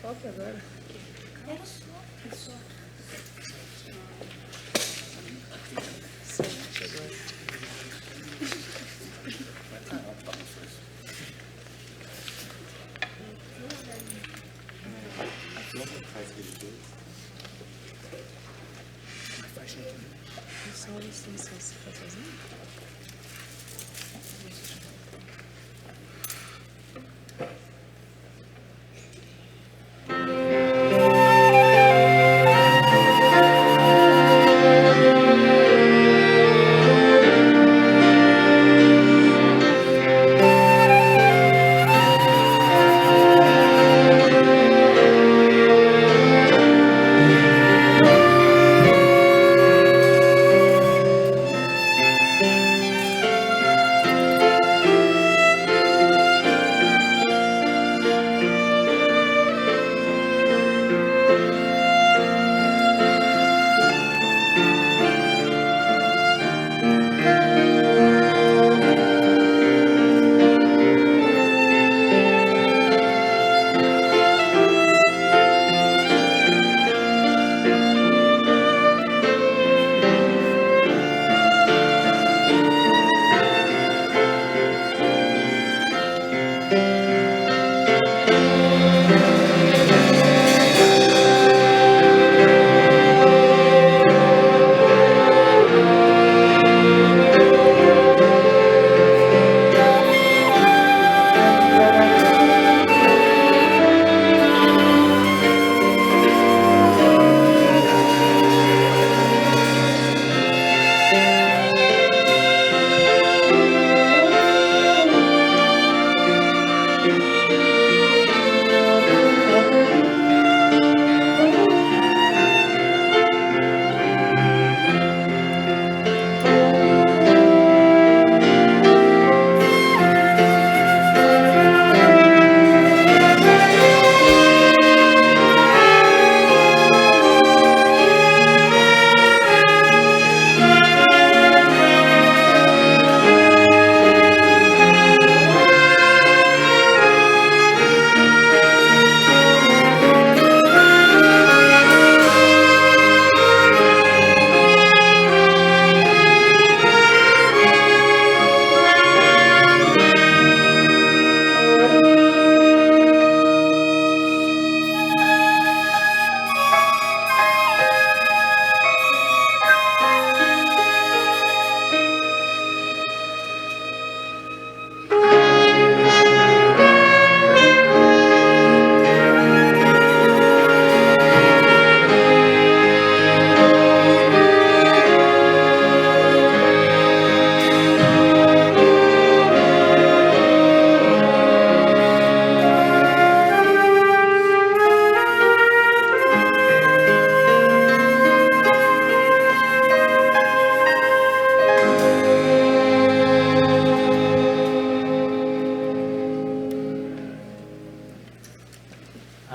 Foca agora. Só licença, você está fazendo?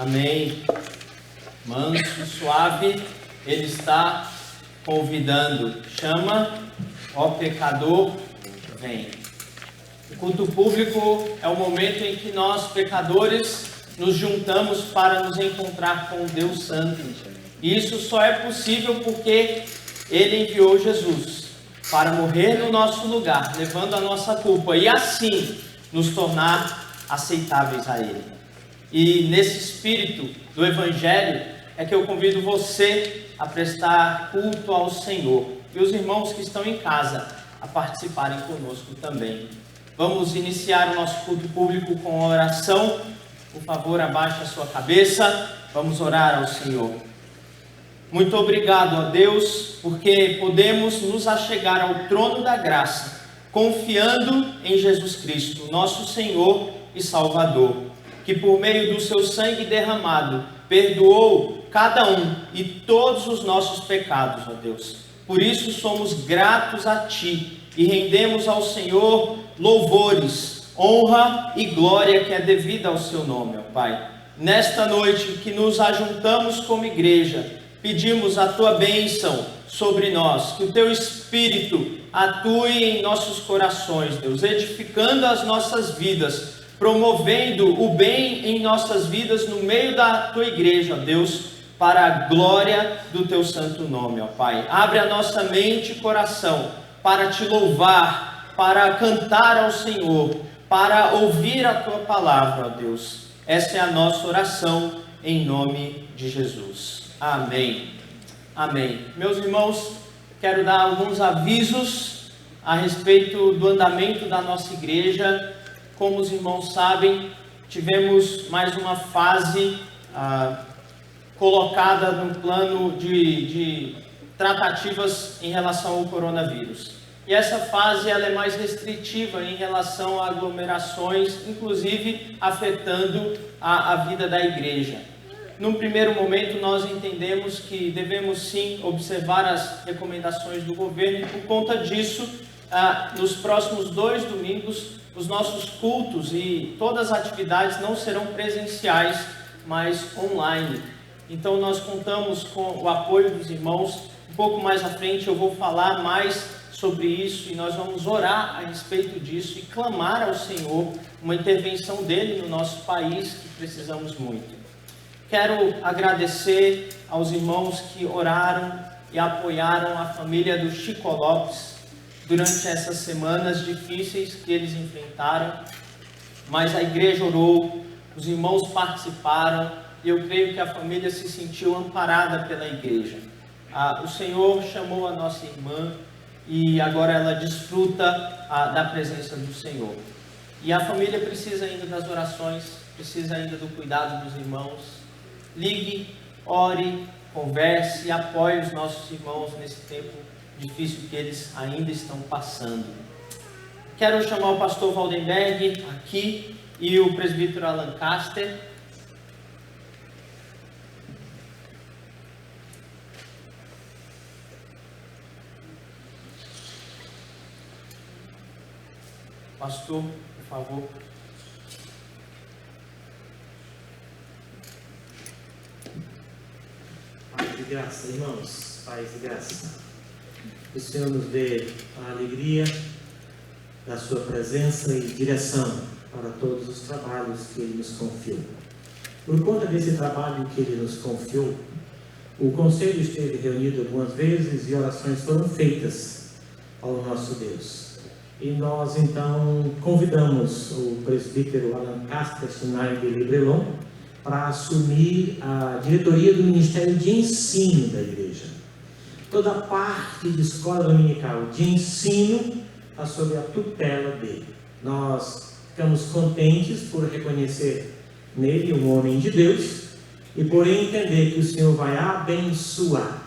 Amém. Manso, suave, ele está convidando. Chama, ó pecador, vem. O culto público é o momento em que nós, pecadores, nos juntamos para nos encontrar com o Deus Santo. E isso só é possível porque Ele enviou Jesus para morrer no nosso lugar, levando a nossa culpa e assim nos tornar aceitáveis a Ele. E nesse espírito do Evangelho é que eu convido você a prestar culto ao Senhor e os irmãos que estão em casa a participarem conosco também. Vamos iniciar o nosso culto público com a oração. Por favor, abaixe a sua cabeça. Vamos orar ao Senhor. Muito obrigado a Deus, porque podemos nos achegar ao trono da graça, confiando em Jesus Cristo, nosso Senhor e Salvador, que por meio do seu sangue derramado, perdoou cada um e todos os nossos pecados, ó Deus. Por isso somos gratos a Ti e rendemos ao Senhor louvores, honra e glória que é devida ao Seu nome, ó Pai. Nesta noite que nos ajuntamos como igreja, pedimos a Tua bênção sobre nós, que o Teu Espírito atue em nossos corações, Deus, edificando as nossas vidas promovendo o bem em nossas vidas no meio da tua igreja, ó Deus, para a glória do teu santo nome, ó Pai. Abre a nossa mente e coração para te louvar, para cantar ao Senhor, para ouvir a tua palavra, ó Deus. Essa é a nossa oração em nome de Jesus. Amém. Amém. Meus irmãos, quero dar alguns avisos a respeito do andamento da nossa igreja. Como os irmãos sabem, tivemos mais uma fase colocada no plano de tratativas em relação ao coronavírus. E essa fase ela é mais restritiva em relação a aglomerações, inclusive afetando a vida da igreja. Num primeiro momento, nós entendemos que devemos sim observar as recomendações do governo, e por conta disso, nos próximos 2 domingos, os nossos cultos e todas as atividades não serão presenciais, mas online. Então nós contamos com o apoio dos irmãos. Um pouco mais à frente eu vou falar mais sobre isso e nós vamos orar a respeito disso e clamar ao Senhor uma intervenção dele no nosso país, que precisamos muito. Quero agradecer aos irmãos que oraram e apoiaram a família do Chico Lopes durante essas semanas difíceis que eles enfrentaram, mas a igreja orou, os irmãos participaram, e eu creio que a família se sentiu amparada pela igreja. O Senhor chamou a nossa irmã e agora ela desfruta da presença do Senhor. E a família precisa ainda das orações, precisa ainda do cuidado dos irmãos. Ligue, ore, converse e apoie os nossos irmãos nesse tempo difícil que eles ainda estão passando. Quero chamar o pastor Valdenberg aqui e o presbítero Alan Caster. Pastor, por favor. Paz e graça, irmãos, paz e graça. Que o Senhor nos dê a alegria da sua presença e direção para todos os trabalhos que Ele nos confiou. Por conta desse trabalho que Ele nos confiou, o conselho esteve reunido algumas vezes e orações foram feitas ao nosso Deus. E nós então convidamos o presbítero Alan Caster Sinai de Librelon para assumir a diretoria do Ministério de Ensino da igreja. Toda a parte de escola dominical de ensino está sob a tutela dele. Nós ficamos contentes por reconhecer nele um homem de Deus e por entender que o Senhor vai abençoar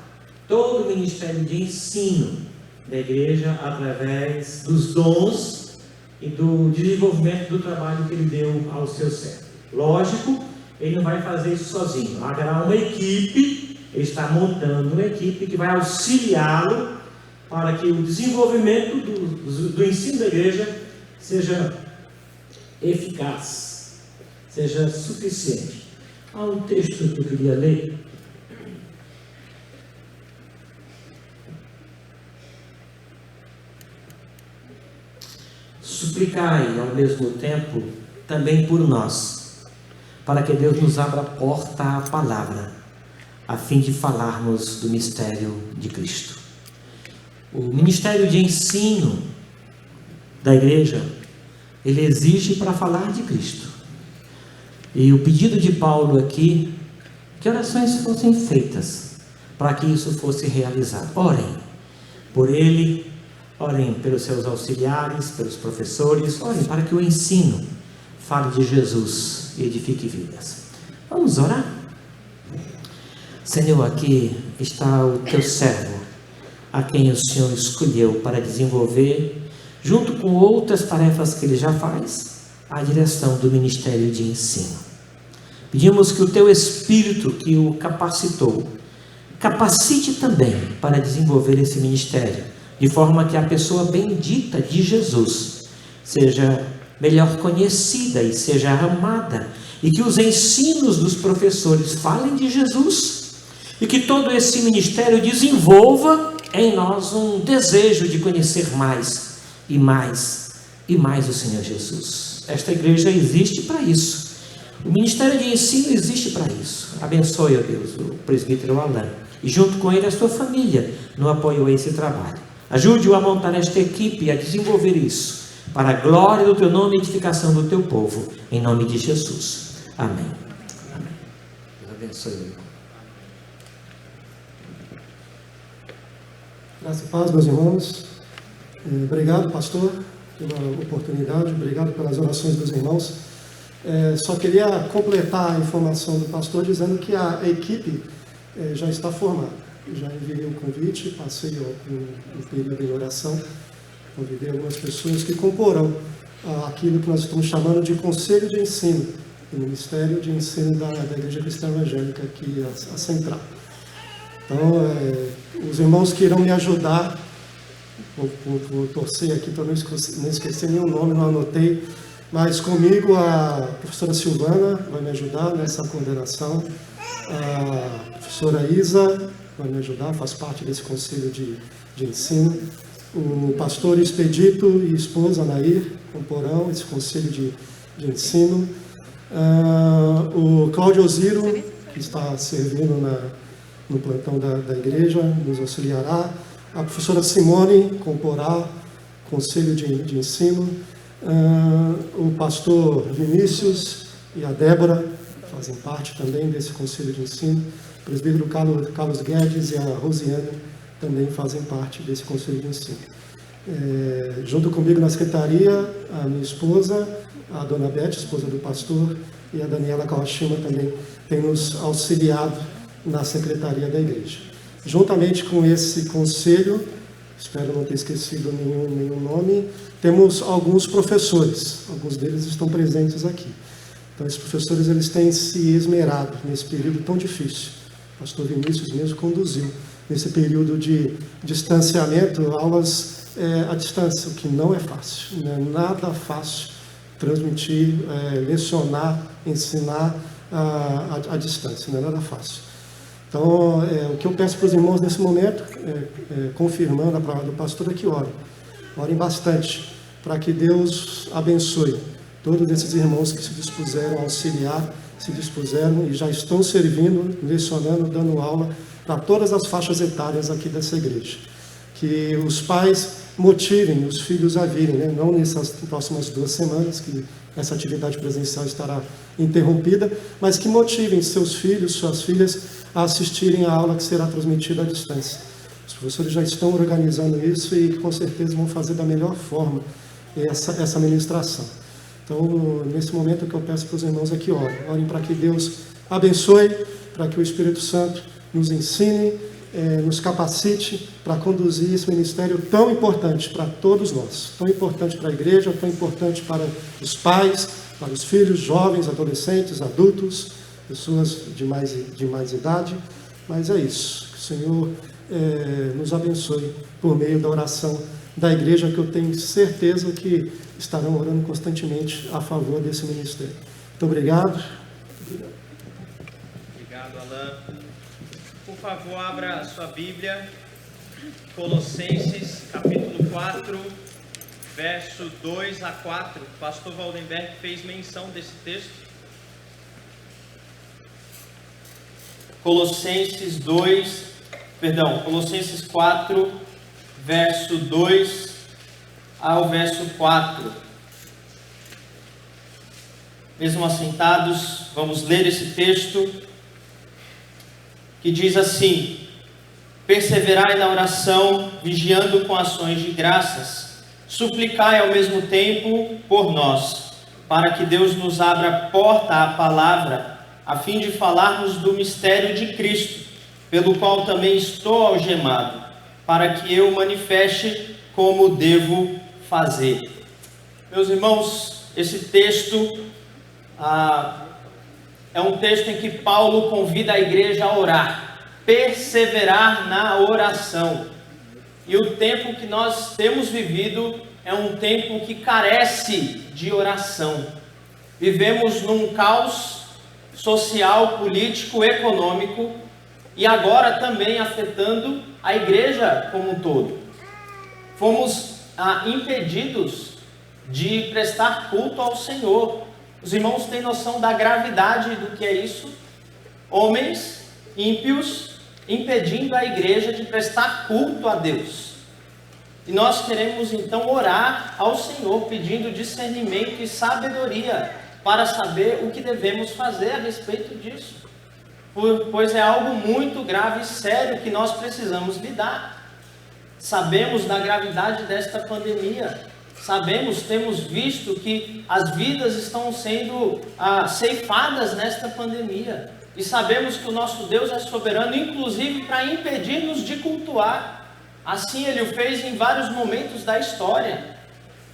todo o Ministério de Ensino da igreja através dos dons e do desenvolvimento do trabalho que ele deu ao seu servo. Lógico, ele não vai fazer isso sozinho. Haverá uma equipe, ele está montando uma equipe que vai auxiliá-lo para que o desenvolvimento do ensino da igreja seja eficaz, seja suficiente. Há um texto que eu queria ler. Suplicai ao mesmo tempo também por nós, para que Deus nos abra a porta à palavra, a fim de falarmos do mistério de Cristo. O ministério de ensino da igreja, ele exige para falar de Cristo. E o pedido de Paulo aqui, que orações fossem feitas para que isso fosse realizado. Orem por ele, orem pelos seus auxiliares, pelos professores, orem para que o ensino fale de Jesus e edifique vidas. Vamos orar? Senhor, aqui está o teu servo, a quem o Senhor escolheu para desenvolver, junto com outras tarefas que ele já faz, a direção do ministério de ensino. Pedimos que o teu Espírito que o capacitou, capacite também para desenvolver esse ministério, de forma que a pessoa bendita de Jesus seja melhor conhecida e seja amada, e que os ensinos dos professores falem de Jesus, e que todo esse ministério desenvolva em nós um desejo de conhecer mais, e mais o Senhor Jesus. Esta igreja existe para isso. O ministério de ensino existe para isso. Abençoe, ó Deus, o presbítero Alain, e junto com ele a sua família, no apoio a esse trabalho. Ajude-o a montar esta equipe e a desenvolver isso, para a glória do teu nome e edificação do teu povo, em nome de Jesus. Amém. Amém. Deus abençoe, meu irmão. Graça e paz, meus irmãos. Obrigado, pastor, pela oportunidade, obrigado pelas orações dos irmãos. Só queria completar a informação do pastor dizendo que a equipe já está formada. Já enviei o convite, passei o período em oração, convidei algumas pessoas que comporão aquilo que nós estamos chamando de Conselho de Ensino, o Ministério de Ensino da Igreja Cristã Evangélica, aqui a Central. Então, os irmãos que irão me ajudar, vou torcer aqui para não esquecer nenhum nome, não anotei, mas comigo a professora Silvana vai me ajudar nessa coordenação, a professora Isa vai me ajudar, faz parte desse conselho de ensino, o pastor Expedito e esposa Nair comporão esse conselho de ensino, o Cláudio Osiro, que está servindo no plantão da igreja, nos auxiliará, a professora Simone comporá conselho de ensino, o pastor Vinícius e a Débora fazem parte também desse conselho de ensino, o presbítero Carlos Guedes e a Rosiane também fazem parte desse conselho de ensino. Junto comigo na secretaria, a minha esposa, a dona Beth, esposa do pastor, e a Daniela Kawashima também tem nos auxiliado na secretaria da igreja. Juntamente com esse conselho, espero não ter esquecido nenhum nome, temos alguns professores, alguns deles estão presentes aqui. Então, esses professores eles têm se esmerado nesse período tão difícil. O pastor Vinícius mesmo conduziu nesse período de distanciamento, aulas à distância, o que não é fácil, não é nada fácil transmitir, lecionar, ensinar à distância, não é nada fácil. Então, o que eu peço para os irmãos nesse momento, confirmando a palavra do pastor, é que orem bastante, para que Deus abençoe todos esses irmãos que se dispuseram a auxiliar, se dispuseram e já estão servindo, lecionando, dando aula para todas as faixas etárias aqui dessa igreja. Que os pais motivem os filhos a virem, né? Não nessas próximas 2 semanas, que essa atividade presencial estará interrompida, mas que motivem seus filhos, suas filhas, a assistirem à aula que será transmitida à distância. Os professores já estão organizando isso e com certeza vão fazer da melhor forma essa ministração. Então, nesse momento, o que eu peço para os irmãos é que orem para que Deus abençoe, para que o Espírito Santo nos ensine, nos capacite para conduzir esse ministério tão importante para todos nós, tão importante para a igreja, tão importante para os pais, para os filhos, jovens, adolescentes, adultos, pessoas de mais idade, mas é isso, que o Senhor nos abençoe por meio da oração da igreja, que eu tenho certeza que estarão orando constantemente a favor desse ministério. Muito obrigado. Obrigado, Alain. Por favor, abra a sua Bíblia, Colossenses, capítulo 4, verso 2 a 4. O pastor Waldenberg fez menção desse texto. Colossenses 4, verso 2 ao verso 4. Mesmo assentados, vamos ler esse texto, que diz assim: perseverai na oração, vigiando com ações de graças, suplicai ao mesmo tempo por nós, para que Deus nos abra porta à palavra, a fim de falarmos do mistério de Cristo, pelo qual também estou algemado, para que eu manifeste como devo fazer. Meus irmãos, esse texto é um texto em que Paulo convida a igreja a orar, perseverar na oração. E o tempo que nós temos vivido é um tempo que carece de oração. Vivemos num caos social, político, econômico, e agora também afetando a igreja como um todo. Fomos impedidos de prestar culto ao Senhor. Os irmãos têm noção da gravidade do que é isso? Homens ímpios impedindo a igreja de prestar culto a Deus. E nós queremos então orar ao Senhor, pedindo discernimento e sabedoria para saber o que devemos fazer a respeito disso. Pois é algo muito grave e sério que nós precisamos lidar. Sabemos da gravidade desta pandemia. Sabemos, temos visto que as vidas estão sendo ceifadas nesta pandemia. E sabemos que o nosso Deus é soberano, inclusive para impedir-nos de cultuar. Assim Ele o fez em vários momentos da história.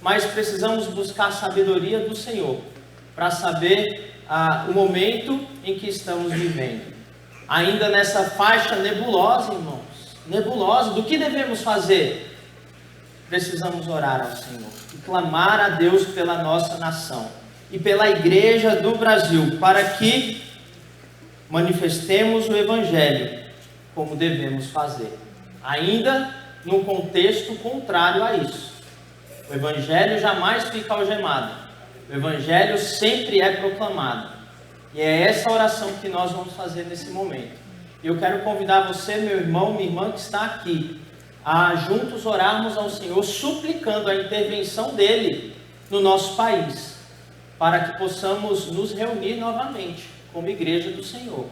Mas precisamos buscar a sabedoria do Senhor para saber o momento em que estamos vivendo. Ainda nessa faixa nebulosa, irmãos, nebulosa, do que devemos fazer? Precisamos orar ao Senhor e clamar a Deus pela nossa nação e pela igreja do Brasil, para que manifestemos o Evangelho como devemos fazer, ainda num contexto contrário a isso. O Evangelho jamais fica algemado, o Evangelho sempre é proclamado, e é essa oração que nós vamos fazer nesse momento. Eu quero convidar você, meu irmão, minha irmã que está aqui, a juntos orarmos ao Senhor, suplicando a intervenção dEle no nosso país, para que possamos nos reunir novamente como igreja do Senhor.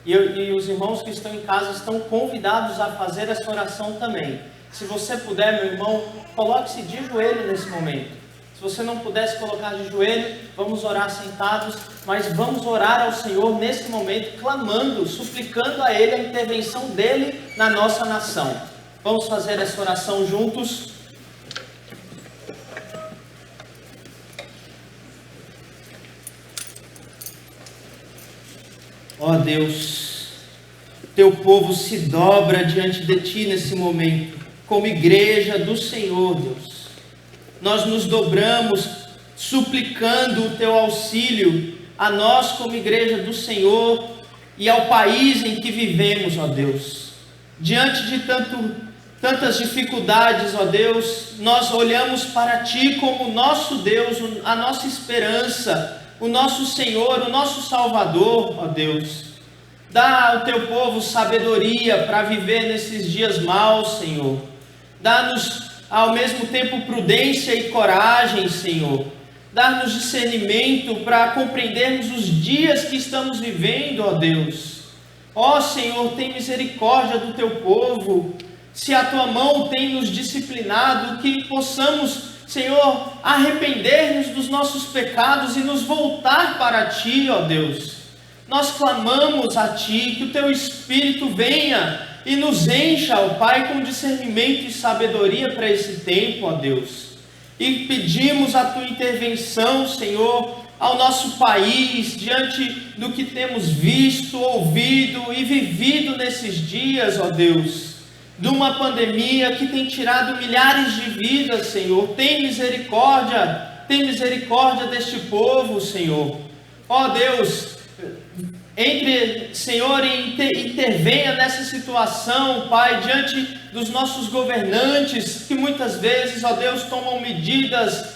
E os irmãos que estão em casa estão convidados a fazer essa oração também. Se você puder, meu irmão, coloque-se de joelho nesse momento. Se você não puder se colocar de joelho, vamos orar sentados, mas vamos orar ao Senhor nesse momento, clamando, suplicando a Ele a intervenção dEle na nossa nação. Vamos fazer essa oração juntos. Ó Deus, teu povo se dobra diante de ti nesse momento, como igreja do Senhor, Deus. Nós nos dobramos suplicando o teu auxílio a nós como igreja do Senhor e ao país em que vivemos, ó Deus. Diante de tantas dificuldades, ó Deus, nós olhamos para ti como nosso Deus, a nossa esperança, o nosso Senhor, o nosso Salvador, ó Deus. Dá ao teu povo sabedoria para viver nesses dias maus, Senhor. Dá-nos ao mesmo tempo prudência e coragem, Senhor. Dá-nos discernimento para compreendermos os dias que estamos vivendo, ó Deus. Ó Senhor, tem misericórdia do teu povo. Se a tua mão tem nos disciplinado, que possamos, Senhor, arrepender-nos dos nossos pecados e nos voltar para ti, ó Deus. Nós clamamos a ti, que o teu Espírito venha e nos encha, ó Pai, com discernimento e sabedoria para esse tempo, ó Deus. E pedimos a tua intervenção, Senhor, ao nosso país, diante do que temos visto, ouvido e vivido nesses dias, ó Deus. De uma pandemia que tem tirado milhares de vidas, Senhor. Tem misericórdia deste povo, Senhor. Ó Deus, Senhor, intervenha nessa situação, Pai, diante dos nossos governantes, que muitas vezes, ó Deus, tomam medidas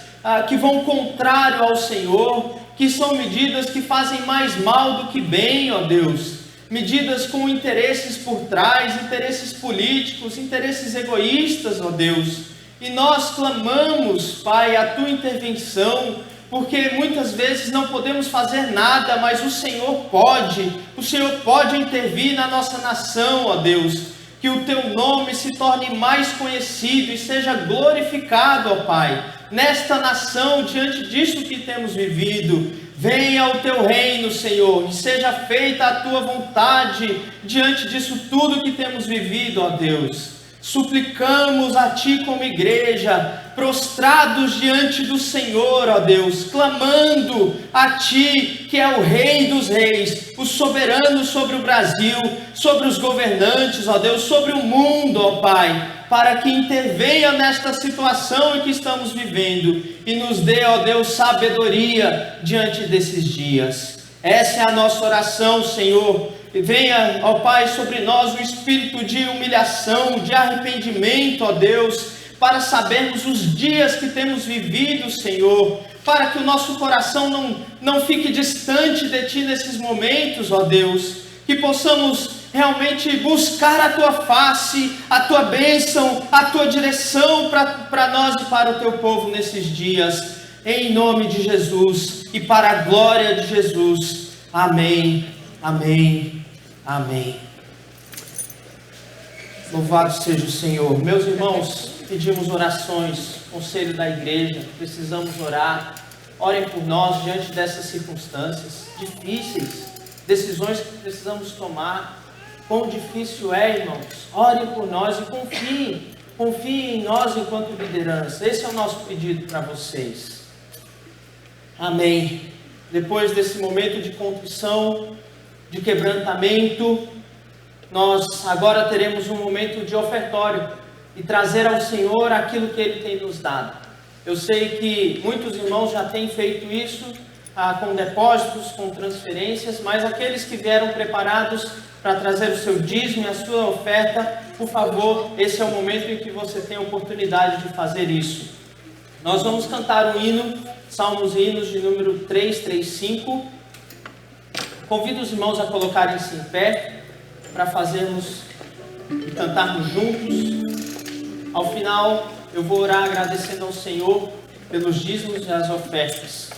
que vão contrário ao Senhor, que são medidas que fazem mais mal do que bem, ó Deus. Medidas com interesses por trás, interesses políticos, interesses egoístas, ó Deus. E nós clamamos, Pai, a tua intervenção, porque muitas vezes não podemos fazer nada, mas o Senhor pode intervir na nossa nação, ó Deus. Que o teu nome se torne mais conhecido e seja glorificado, ó Pai, nesta nação, diante disso que temos vivido. Venha o teu reino, Senhor, e seja feita a tua vontade diante disso tudo que temos vivido, ó Deus. Suplicamos a ti como igreja, prostrados diante do Senhor, ó Deus, clamando a ti, que é o Rei dos Reis, o soberano sobre o Brasil, sobre os governantes, ó Deus, sobre o mundo, ó Pai, para que intervenha nesta situação em que estamos vivendo e nos dê, ó Deus, sabedoria diante desses dias. Essa é a nossa oração, Senhor. Venha, ó Pai, sobre nós o espírito de humilhação, de arrependimento, ó Deus. para sabermos os dias que temos vivido, Senhor, para que o nosso coração não fique distante de Ti nesses momentos, ó Deus, que possamos realmente buscar a Tua face, a Tua bênção, a Tua direção para nós e para o Teu povo nesses dias, em nome de Jesus e para a glória de Jesus. Amém, amém, amém. Louvado seja o Senhor. Meus irmãos, pedimos orações, conselho da igreja, precisamos orar. Orem por nós diante dessas circunstâncias difíceis, decisões que precisamos tomar. Quão difícil é, irmãos. Orem por nós e confiem em nós enquanto liderança. Esse é o nosso pedido para vocês. Amém. Depois desse momento de contrição, de quebrantamento, nós agora teremos um momento de ofertório e trazer ao Senhor aquilo que Ele tem nos dado. Eu sei que muitos irmãos já têm feito isso, com depósitos, com transferências, mas aqueles que vieram preparados para trazer o seu dízimo e a sua oferta, por favor, esse é o momento em que você tem a oportunidade de fazer isso. Nós vamos cantar um hino, Salmos e Hinos de número 335. Convido os irmãos a colocarem-se em pé para fazermos e cantarmos juntos. Ao final, eu vou orar agradecendo ao Senhor pelos dízimos e as ofertas.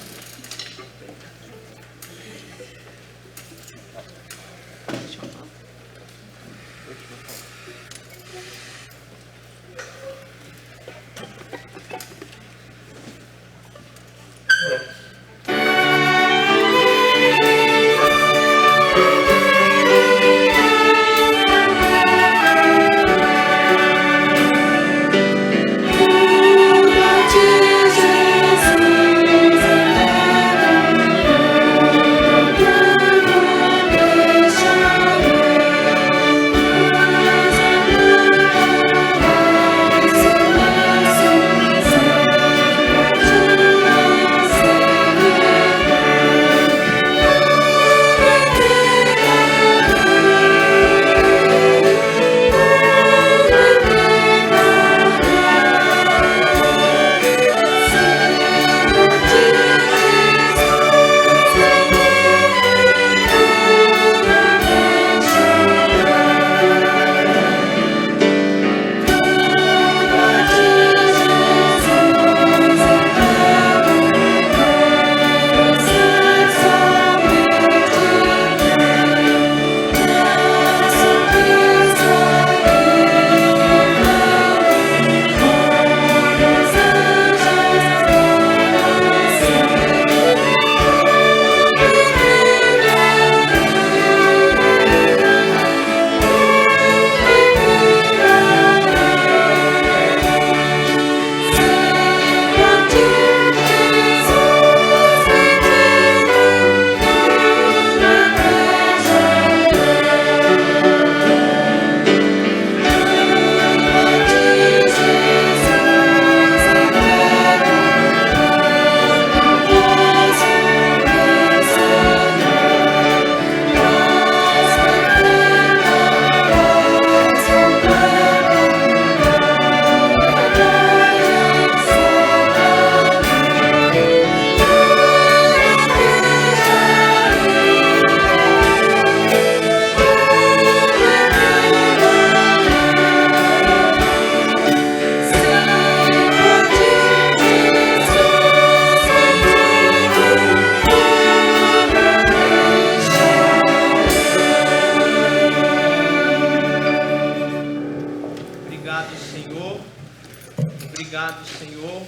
Obrigado, Senhor.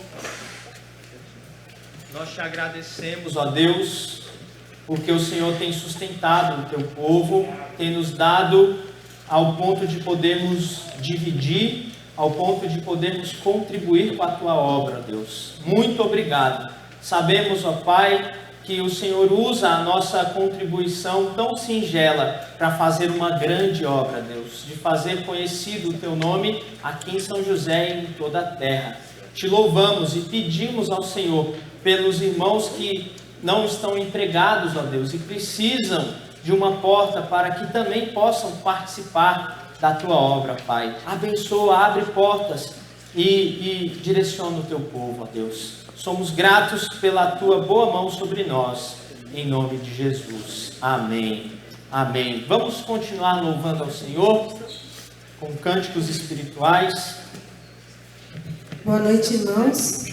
Nós te agradecemos, ó Deus, porque o Senhor tem sustentado o teu povo, tem nos dado ao ponto de podermos dividir, ao ponto de podermos contribuir com a tua obra, Deus. Muito obrigado. Sabemos, ó Pai, que o Senhor usa a nossa contribuição tão singela para fazer uma grande obra, Deus, de fazer conhecido o teu nome aqui em São José e em toda a terra. Te louvamos e pedimos ao Senhor pelos irmãos que não estão empregados, ó Deus, e precisam de uma porta para que também possam participar da tua obra, Pai. Abençoa, abre portas e direciona o teu povo, ó Deus. Somos gratos pela tua boa mão sobre nós, em nome de Jesus. Amém. Amém. Vamos continuar louvando ao Senhor com cânticos espirituais. Boa noite, irmãos.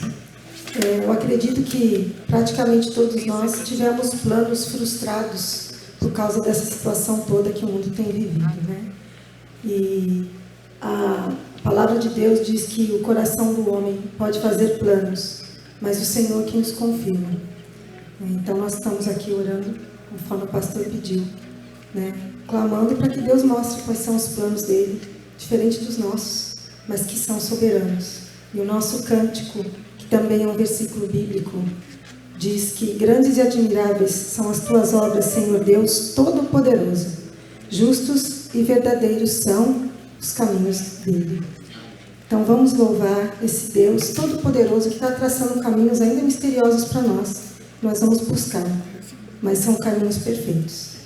Eu acredito que praticamente todos nós tivemos planos frustrados por causa dessa situação toda que o mundo tem vivido, né? E a palavra de Deus diz que o coração do homem pode fazer planos, mas o Senhor que nos confirma. Então nós estamos aqui orando, conforme o pastor pediu, né? Clamando para que Deus mostre quais são os planos dele, diferente dos nossos, mas que são soberanos. E o nosso cântico, que também é um versículo bíblico, diz que grandes e admiráveis são as tuas obras, Senhor Deus Todo-Poderoso. Justos e verdadeiros são os caminhos dele. Então vamos louvar esse Deus Todo-Poderoso que está traçando caminhos ainda misteriosos para nós. Nós vamos buscar, mas são caminhos perfeitos.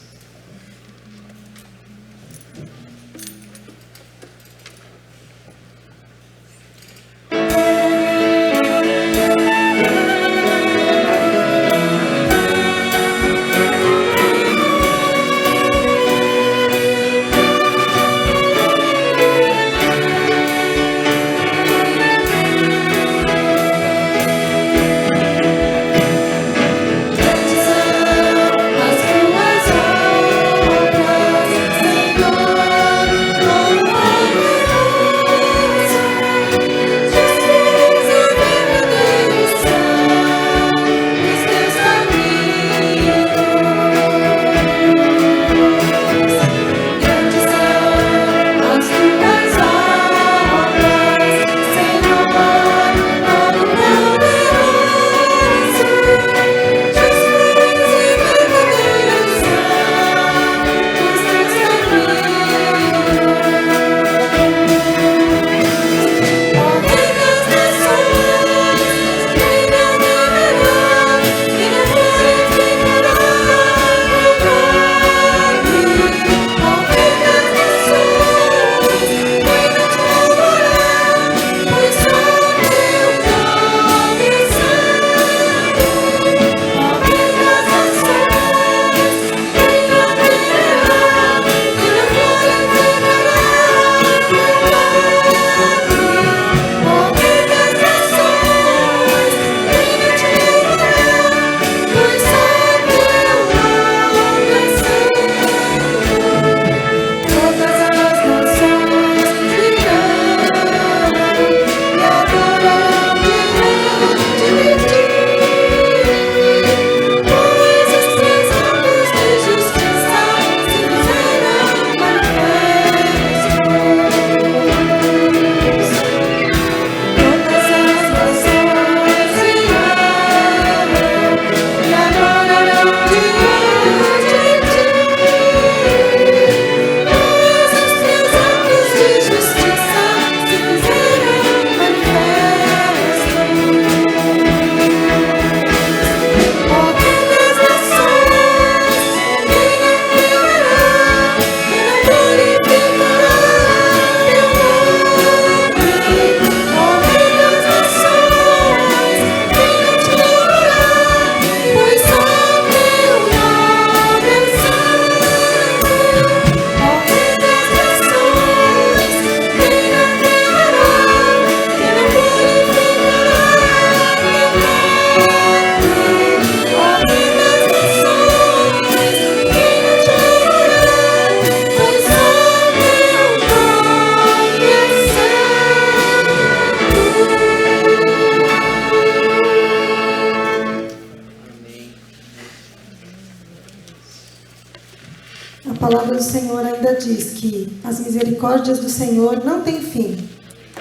A palavra do Senhor ainda diz que as misericórdias do Senhor não têm fim,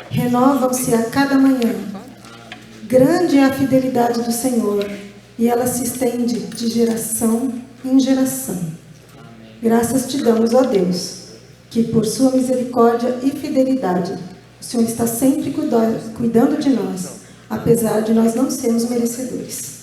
renovam-se a cada manhã. Grande é a fidelidade do Senhor, e ela se estende de geração em geração. Graças te damos, ó Deus, que por sua misericórdia e fidelidade, o Senhor está sempre cuidando de nós, apesar de nós não sermos merecedores.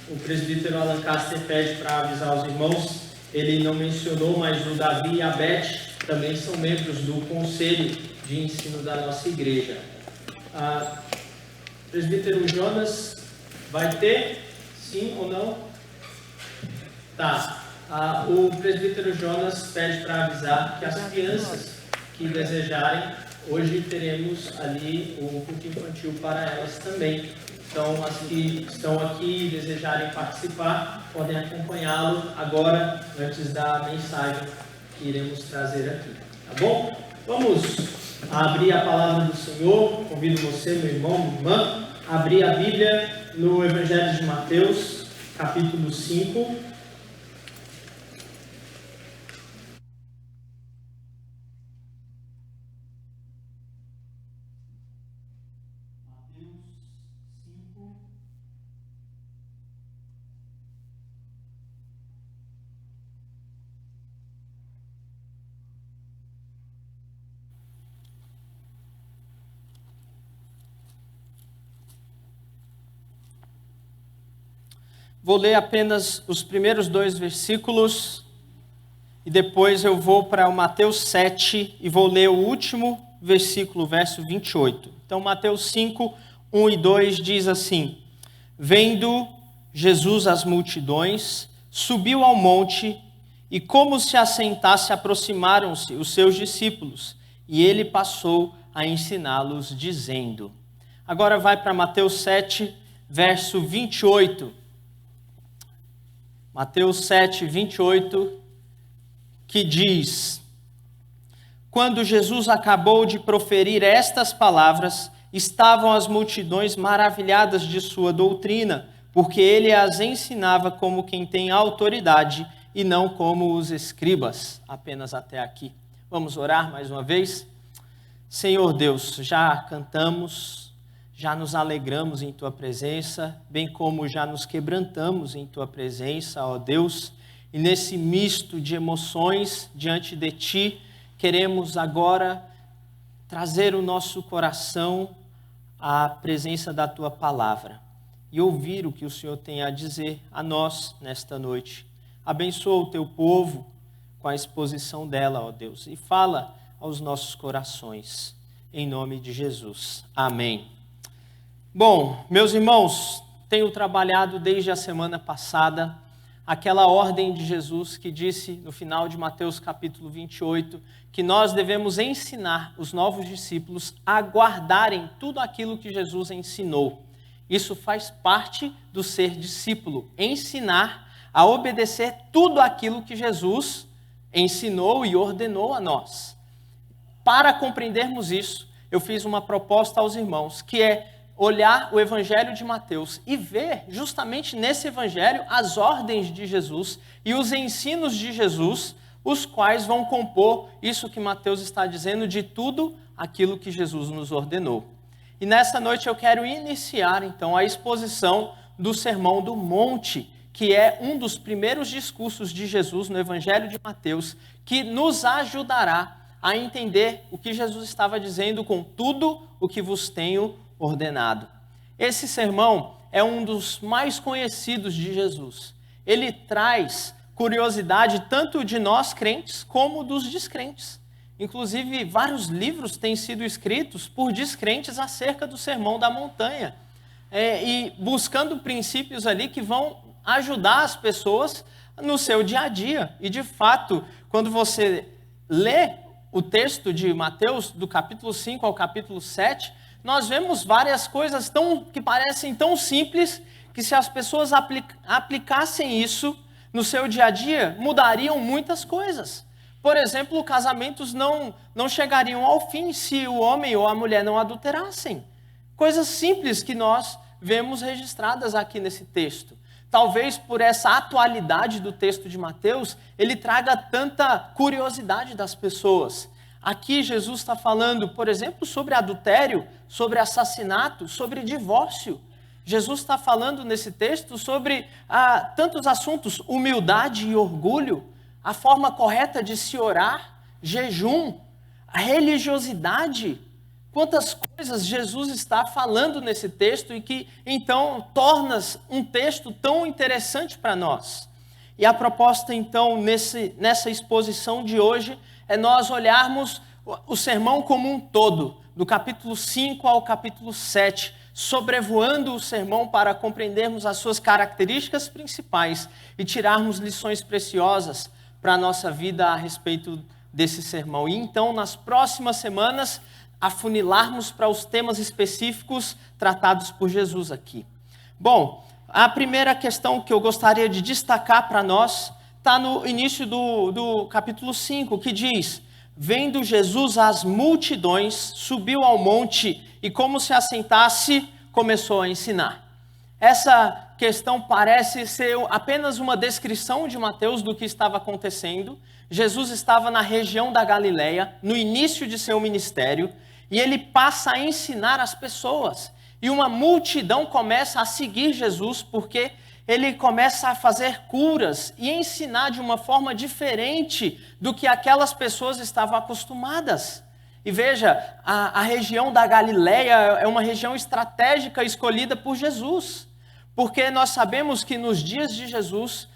o presbítero Alan Caster pede para avisar os irmãos, ele não mencionou, mas o Davi e a Beth também são membros do conselho de ensino da nossa igreja. Presbítero Jonas, vai ter? Sim ou não? Tá. O presbítero Jonas pede para avisar que as crianças que desejarem, hoje teremos ali o culto infantil para elas também. Então, as que estão aqui e desejarem participar, podem acompanhá-lo agora, antes da mensagem que iremos trazer aqui. Tá bom? Vamos abrir a palavra do Senhor. Convido você, meu irmão, minha irmã, a abrir a Bíblia no Evangelho de Mateus, capítulo 5. Vou ler apenas os primeiros 2 versículos e depois eu vou para o Mateus 7 e vou ler o último versículo, verso 28. Então, Mateus 5, 1 e 2 diz assim: Vendo Jesus as multidões, subiu ao monte e, como se assentasse, aproximaram-se os seus discípulos e ele passou a ensiná-los, dizendo. Agora vai para Mateus 7, verso 28. Mateus 7, 28, que diz: Quando Jesus acabou de proferir estas palavras, estavam as multidões maravilhadas de sua doutrina, porque ele as ensinava como quem tem autoridade e não como os escribas. Apenas até aqui. Vamos orar mais uma vez? Senhor Deus, já cantamos, já nos alegramos em Tua presença, bem como já nos quebrantamos em Tua presença, ó Deus. E nesse misto de emoções diante de Ti, queremos agora trazer o nosso coração à presença da Tua palavra e ouvir o que o Senhor tem a dizer a nós nesta noite. Abençoa o Teu povo com a exposição dela, ó Deus, e fala aos nossos corações, em nome de Jesus. Amém. Bom, meus irmãos, tenho trabalhado desde a semana passada aquela ordem de Jesus que disse no final de Mateus capítulo 28 que nós devemos ensinar os novos discípulos a guardarem tudo aquilo que Jesus ensinou. Isso faz parte do ser discípulo, ensinar a obedecer tudo aquilo que Jesus ensinou e ordenou a nós. Para compreendermos isso, eu fiz uma proposta aos irmãos, que é olhar o Evangelho de Mateus e ver justamente nesse Evangelho as ordens de Jesus e os ensinos de Jesus, os quais vão compor isso que Mateus está dizendo de tudo aquilo que Jesus nos ordenou. E nessa noite eu quero iniciar então a exposição do Sermão do Monte, que é um dos primeiros discursos de Jesus no Evangelho de Mateus, que nos ajudará a entender o que Jesus estava dizendo com tudo o que vos tenho ordenado. Esse sermão é um dos mais conhecidos de Jesus. Ele traz curiosidade tanto de nós crentes como dos descrentes. Inclusive, vários livros têm sido escritos por descrentes acerca do Sermão da Montanha, e buscando princípios ali que vão ajudar as pessoas no seu dia a dia. E, de fato, quando você lê o texto de Mateus, do capítulo 5 ao capítulo 7, nós vemos várias coisas que parecem tão simples que, se as pessoas aplicassem isso no seu dia a dia, mudariam muitas coisas. Por exemplo, casamentos não chegariam ao fim se o homem ou a mulher não adulterassem. Coisas simples que nós vemos registradas aqui nesse texto. Talvez por essa atualidade do texto de Mateus, ele traga tanta curiosidade das pessoas. Aqui Jesus está falando, por exemplo, sobre adultério, sobre assassinato, sobre divórcio. Jesus está falando nesse texto sobre tantos assuntos, humildade e orgulho, a forma correta de se orar, jejum, a religiosidade, Quantas coisas Jesus está falando nesse texto e que então torna um texto tão interessante para nós. E a proposta então nessa exposição de hoje é nós olharmos o sermão como um todo, do capítulo 5 ao capítulo 7, sobrevoando o sermão para compreendermos as suas características principais e tirarmos lições preciosas para a nossa vida a respeito desse sermão. E então, nas próximas semanas, afunilarmos para os temas específicos tratados por Jesus aqui. Bom, a primeira questão que eu gostaria de destacar para nós está no início do capítulo 5, que diz: vendo Jesus as multidões, subiu ao monte e, como se assentasse, começou a ensinar. Essa questão parece ser apenas uma descrição de Mateus do que estava acontecendo. Jesus estava na região da Galileia, no início de seu ministério, e ele passa a ensinar as pessoas. E uma multidão começa a seguir Jesus, porque ele começa a fazer curas e ensinar de uma forma diferente do que aquelas pessoas estavam acostumadas. E veja, a região da Galileia é uma região estratégica escolhida por Jesus, porque nós sabemos que nos dias de Jesus,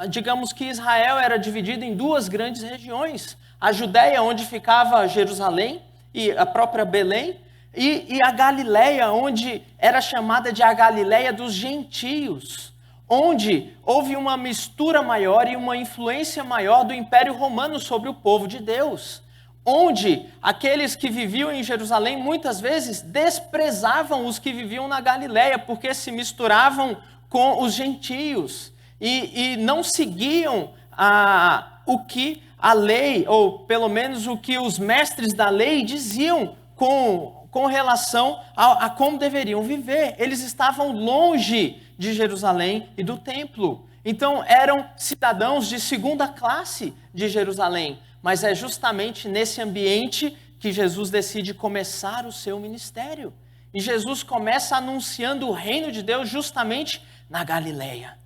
digamos que Israel era dividido em duas grandes regiões: a Judéia, onde ficava Jerusalém e a própria Belém, e a Galileia, onde era chamada de a Galileia dos gentios, onde houve uma mistura maior e uma influência maior do Império Romano sobre o povo de Deus, onde aqueles que viviam em Jerusalém muitas vezes desprezavam os que viviam na Galileia, porque se misturavam com os gentios e não seguiam o que a lei, ou pelo menos o que os mestres da lei diziam com relação a como deveriam viver. Eles estavam longe de Jerusalém e do templo. Então eram cidadãos de segunda classe de Jerusalém. Mas é justamente nesse ambiente que Jesus decide começar o seu ministério. E Jesus começa anunciando o reino de Deus justamente na Galileia.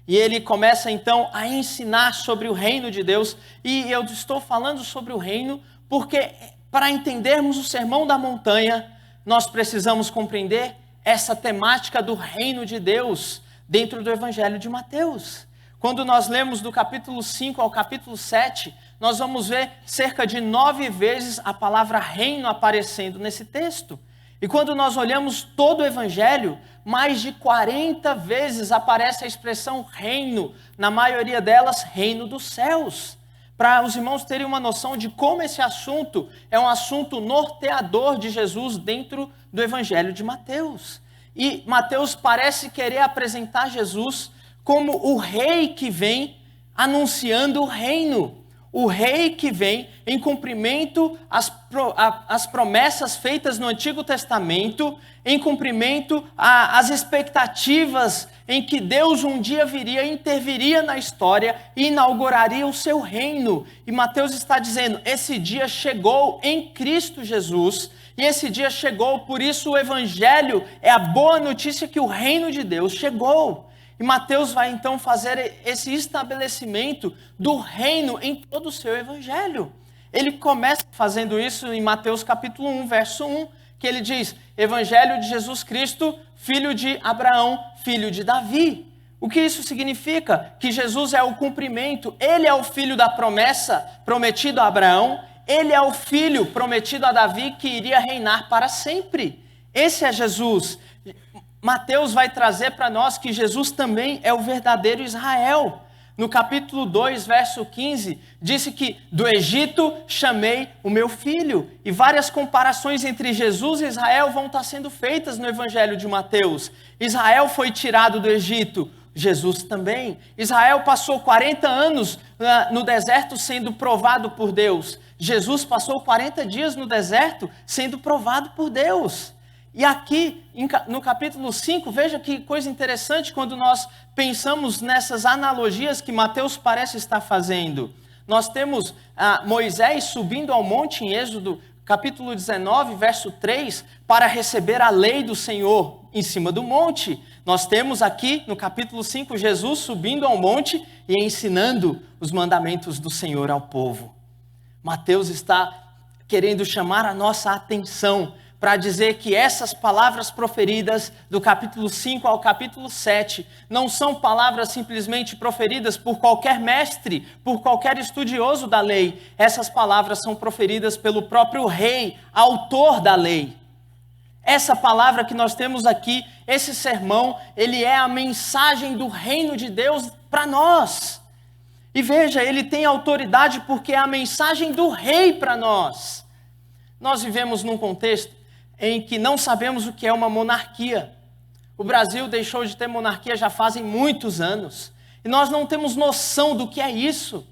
E ele começa então a ensinar sobre o reino de Deus. E eu estou falando sobre o reino porque, para entendermos o Sermão da Montanha, nós precisamos compreender essa temática do reino de Deus dentro do Evangelho de Mateus. Quando nós lemos do capítulo 5 ao capítulo 7, nós vamos ver cerca de 9 vezes a palavra reino aparecendo nesse texto. E quando nós olhamos todo o Evangelho, mais de 40 vezes aparece a expressão reino, na maioria delas, reino dos céus. Para os irmãos terem uma noção de como esse assunto é um assunto norteador de Jesus dentro do Evangelho de Mateus. E Mateus parece querer apresentar Jesus como o rei que vem anunciando o reino. O rei que vem em cumprimento às promessas feitas no Antigo Testamento, em cumprimento às expectativas em que Deus um dia viria, interviria na história e inauguraria o seu reino. E Mateus está dizendo, esse dia chegou em Cristo Jesus, e esse dia chegou, por isso o Evangelho é a boa notícia que o reino de Deus chegou. E Mateus vai então fazer esse estabelecimento do reino em todo o seu evangelho. Ele começa fazendo isso em Mateus capítulo 1, verso 1, que ele diz: Evangelho de Jesus Cristo, filho de Abraão, filho de Davi. O que isso significa? Que Jesus é o cumprimento, ele é o filho da promessa prometido a Abraão, ele é o filho prometido a Davi que iria reinar para sempre. Esse é Jesus. Mateus vai trazer para nós que Jesus também é o verdadeiro Israel. No capítulo 2, verso 15, disse que do Egito chamei o meu filho. E várias comparações entre Jesus e Israel vão estar sendo feitas no Evangelho de Mateus. Israel foi tirado do Egito, Jesus também. Israel passou 40 anos no deserto sendo provado por Deus. Jesus passou 40 dias no deserto sendo provado por Deus. E aqui, no capítulo 5, veja que coisa interessante quando nós pensamos nessas analogias que Mateus parece estar fazendo. Nós temos Moisés subindo ao monte em Êxodo, capítulo 19, verso 3, para receber a lei do Senhor em cima do monte. Nós temos aqui, no capítulo 5, Jesus subindo ao monte e ensinando os mandamentos do Senhor ao povo. Mateus está querendo chamar a nossa atenção para dizer que essas palavras proferidas do capítulo 5 ao capítulo 7 não são palavras simplesmente proferidas por qualquer mestre, por qualquer estudioso da lei. Essas palavras são proferidas pelo próprio rei, autor da lei. Essa palavra que nós temos aqui, esse sermão, ele é a mensagem do reino de Deus para nós. E veja, ele tem autoridade porque é a mensagem do rei para nós. Nós vivemos num contexto em que não sabemos o que é uma monarquia. O Brasil deixou de ter monarquia já fazem muitos anos. E nós não temos noção do que é isso.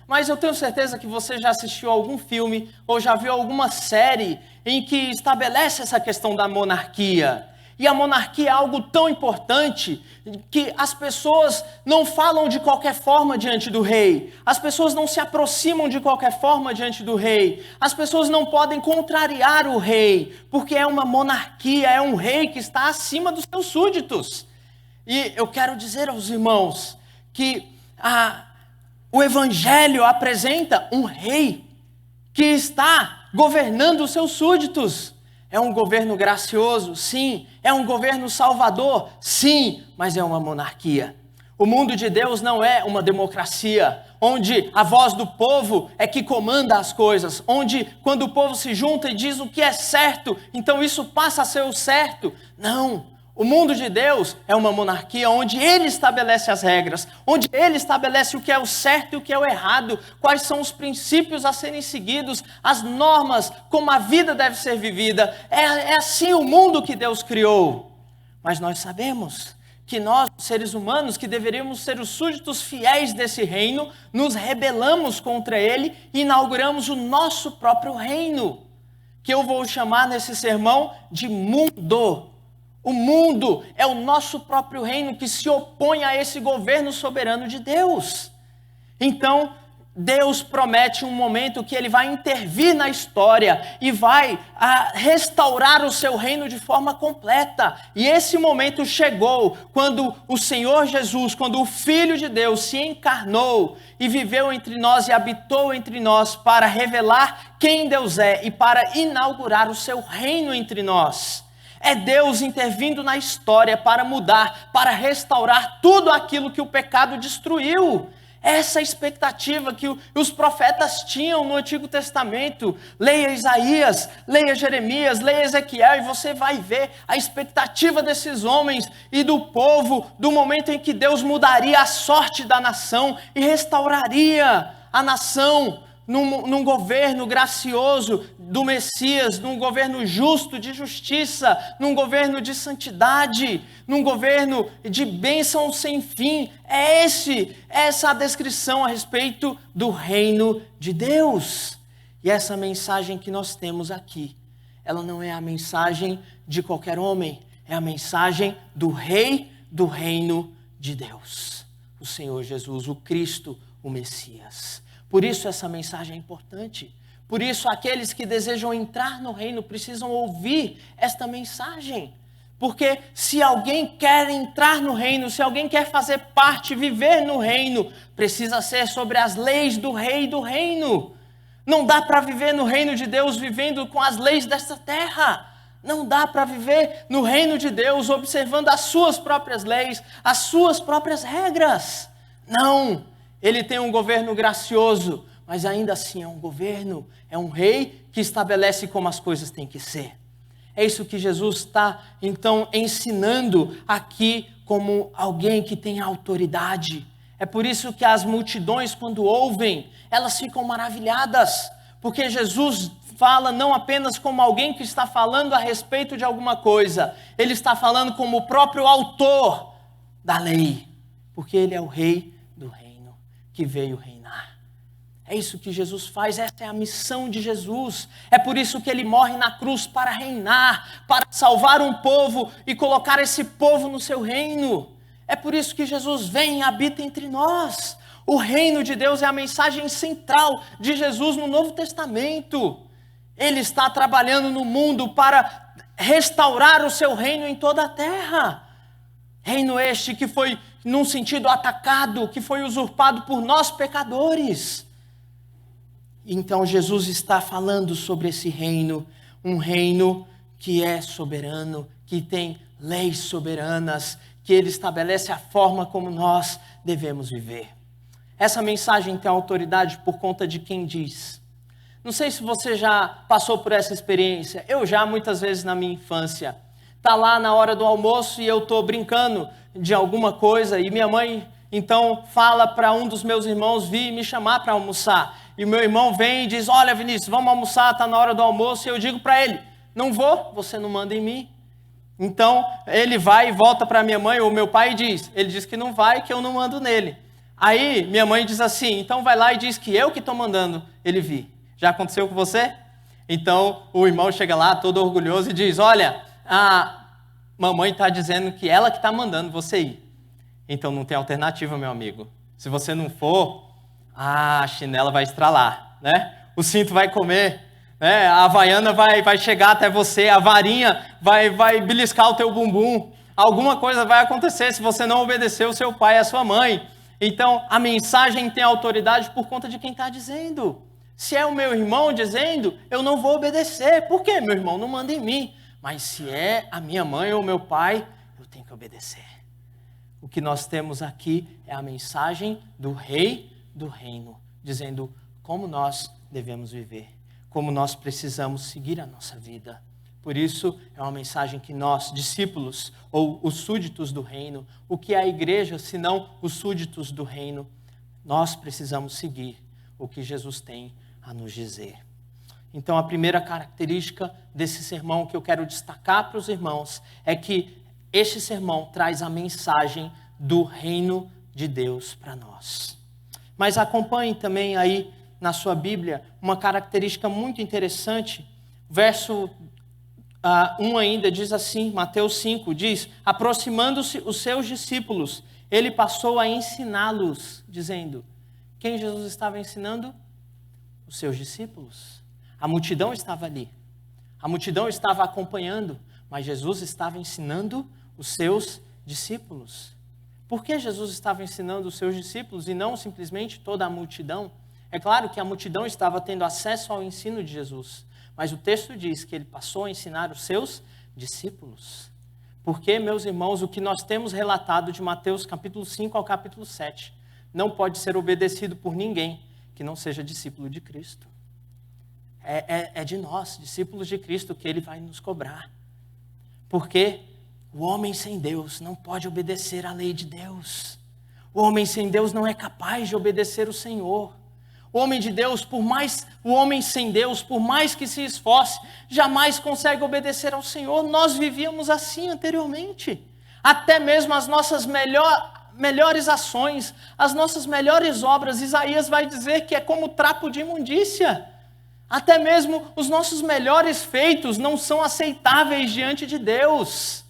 Mas eu tenho certeza que você já assistiu a algum filme ou já viu alguma série em que estabelece essa questão da monarquia. E a monarquia é algo tão importante que as pessoas não falam de qualquer forma diante do rei. As pessoas não se aproximam de qualquer forma diante do rei. As pessoas não podem contrariar o rei, porque é uma monarquia, é um rei que está acima dos seus súditos. E eu quero dizer aos irmãos que o Evangelho apresenta um rei que está governando os seus súditos. É um governo gracioso? Sim. É um governo salvador? Sim. Mas é uma monarquia. O mundo de Deus não é uma democracia, onde a voz do povo é que comanda as coisas, onde quando o povo se junta e diz o que é certo, então isso passa a ser o certo. Não. O mundo de Deus é uma monarquia onde Ele estabelece as regras, onde Ele estabelece o que é o certo e o que é o errado, quais são os princípios a serem seguidos, as normas, como a vida deve ser vivida. É assim o mundo que Deus criou. Mas nós sabemos que nós, seres humanos, que deveríamos ser os súditos fiéis desse reino, nos rebelamos contra Ele e inauguramos o nosso próprio reino, que eu vou chamar nesse sermão de mundo. O mundo é o nosso próprio reino que se opõe a esse governo soberano de Deus. Então, Deus promete um momento que Ele vai intervir na história e vai restaurar o seu reino de forma completa. E esse momento chegou quando o Senhor Jesus, quando o Filho de Deus se encarnou e viveu entre nós e habitou entre nós para revelar quem Deus é e para inaugurar o seu reino entre nós. É Deus intervindo na história para mudar, para restaurar tudo aquilo que o pecado destruiu. Essa expectativa que os profetas tinham no Antigo Testamento. Leia Isaías, leia Jeremias, leia Ezequiel e você vai ver a expectativa desses homens e do povo, do momento em que Deus mudaria a sorte da nação e restauraria a nação num governo gracioso do Messias, num governo justo de justiça, num governo de santidade, num governo de bênção sem fim. Essa a descrição a respeito do reino de Deus. E essa mensagem que nós temos aqui, ela não é a mensagem de qualquer homem, é a mensagem do rei do reino de Deus, o Senhor Jesus, o Cristo, o Messias. Por isso essa mensagem é importante. Por isso aqueles que desejam entrar no reino precisam ouvir esta mensagem. Porque se alguém quer entrar no reino, se alguém quer fazer parte, viver no reino, precisa ser sobre as leis do rei do reino. Não dá para viver no reino de Deus vivendo com as leis desta terra. Não dá para viver no reino de Deus observando as suas próprias leis, as suas próprias regras. Não. Ele tem um governo gracioso, mas ainda assim é um governo, é um rei que estabelece como as coisas têm que ser. É isso que Jesus está, então, ensinando aqui como alguém que tem autoridade. É por isso que as multidões, quando ouvem, elas ficam maravilhadas, porque Jesus fala não apenas como alguém que está falando a respeito de alguma coisa, ele está falando como o próprio autor da lei, porque ele é o rei do reino que veio reinar. É isso que Jesus faz, essa é a missão de Jesus. É por isso que ele morre na cruz, para reinar, para salvar um povo e colocar esse povo no seu reino. É por isso que Jesus vem e habita entre nós. O reino de Deus é a mensagem central de Jesus no Novo Testamento. Ele está trabalhando no mundo para restaurar o seu reino em toda a terra. Reino este que foi, num sentido, atacado, que foi usurpado por nós pecadores. Então Jesus está falando sobre esse reino, um reino que é soberano, que tem leis soberanas, que ele estabelece a forma como nós devemos viver. Essa mensagem tem autoridade por conta de quem diz. Não sei se você já passou por essa experiência. Eu já, muitas vezes na minha infância. Está lá na hora do almoço e eu estou brincando de alguma coisa e minha mãe, então, fala para um dos meus irmãos vir me chamar para almoçar. E o meu irmão vem e diz, olha Vinícius, vamos almoçar, está na hora do almoço. E eu digo para ele, não vou, você não manda em mim. Então, ele vai e volta para minha mãe ou meu pai e diz, ele diz que não vai, que eu não mando nele. Aí, minha mãe diz assim, então vai lá e diz que eu que estou mandando ele vir. Já aconteceu com você? Então, o irmão chega lá todo orgulhoso e diz, olha, a mamãe está dizendo que ela que está mandando você ir. Então, não tem alternativa, meu amigo. Se você não for, a chinela vai estralar, né? O cinto vai comer, né? A havaiana vai chegar até você, a varinha vai beliscar o teu bumbum. Alguma coisa vai acontecer se você não obedecer o seu pai e a sua mãe. Então, a mensagem tem autoridade por conta de quem está dizendo. Se é o meu irmão dizendo, eu não vou obedecer. Por quê? Meu irmão não manda em mim. Mas se é a minha mãe ou meu pai, eu tenho que obedecer. O que nós temos aqui é a mensagem do rei do reino, dizendo como nós devemos viver, como nós precisamos seguir a nossa vida. Por isso, é uma mensagem que nós, discípulos, ou os súditos do reino, o que é a igreja, senão os súditos do reino, nós precisamos seguir o que Jesus tem a nos dizer. Então, a primeira característica desse sermão que eu quero destacar para os irmãos é que este sermão traz a mensagem do reino de Deus para nós. Mas acompanhe também aí na sua Bíblia uma característica muito interessante. Verso 1 ainda diz assim, Mateus 5, diz, aproximando-se os seus discípulos, ele passou a ensiná-los, dizendo, quem Jesus estava ensinando? Os seus discípulos. A multidão estava ali. A multidão estava acompanhando, mas Jesus estava ensinando os seus discípulos. Por que Jesus estava ensinando os seus discípulos e não simplesmente toda a multidão? É claro que a multidão estava tendo acesso ao ensino de Jesus, mas o texto diz que ele passou a ensinar os seus discípulos. Porque, meus irmãos, o que nós temos relatado de Mateus capítulo 5 ao capítulo 7 não pode ser obedecido por ninguém que não seja discípulo de Cristo. É de nós, discípulos de Cristo, que ele vai nos cobrar. Porque o homem sem Deus não pode obedecer à lei de Deus. O homem sem Deus não é capaz de obedecer o Senhor. O homem de Deus, o homem sem Deus, por mais que se esforce, jamais consegue obedecer ao Senhor. Nós vivíamos assim anteriormente. Até mesmo as nossas melhores ações, as nossas melhores obras, Isaías vai dizer que é como trapo de imundícia. Até mesmo os nossos melhores feitos não são aceitáveis diante de Deus.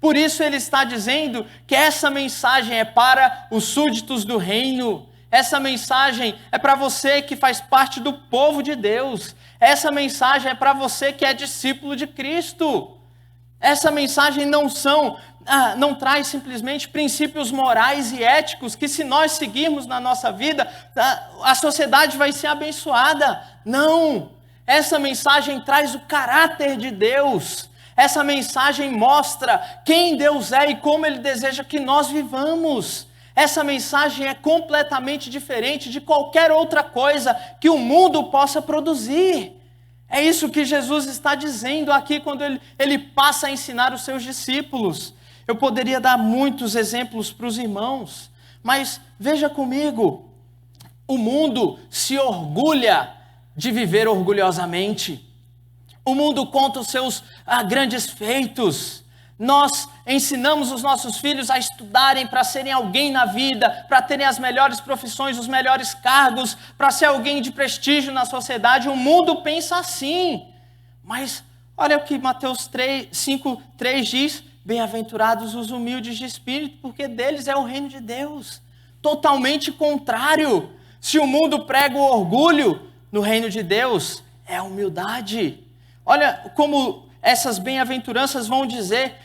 Por isso ele está dizendo que essa mensagem é para os súditos do reino. Essa mensagem é para você que faz parte do povo de Deus. Essa mensagem é para você que é discípulo de Cristo. Essa mensagem não traz simplesmente princípios morais e éticos que, se nós seguirmos na nossa vida, a sociedade vai ser abençoada. Não! Essa mensagem traz o caráter de Deus. Essa mensagem mostra quem Deus é e como Ele deseja que nós vivamos. Essa mensagem é completamente diferente de qualquer outra coisa que o mundo possa produzir. É isso que Jesus está dizendo aqui quando ele passa a ensinar os seus discípulos. Eu poderia dar muitos exemplos para os irmãos, mas veja comigo, o mundo se orgulha de viver orgulhosamente. O mundo conta os seus grandes feitos. Nós ensinamos os nossos filhos a estudarem para serem alguém na vida, para terem as melhores profissões, os melhores cargos, para ser alguém de prestígio na sociedade. O mundo pensa assim. Mas olha o que Mateus 5:3 diz, bem-aventurados os humildes de espírito, porque deles é o reino de Deus. Totalmente contrário. Se o mundo prega o orgulho, no reino de Deus é a humildade. Olha como essas bem-aventuranças vão dizer,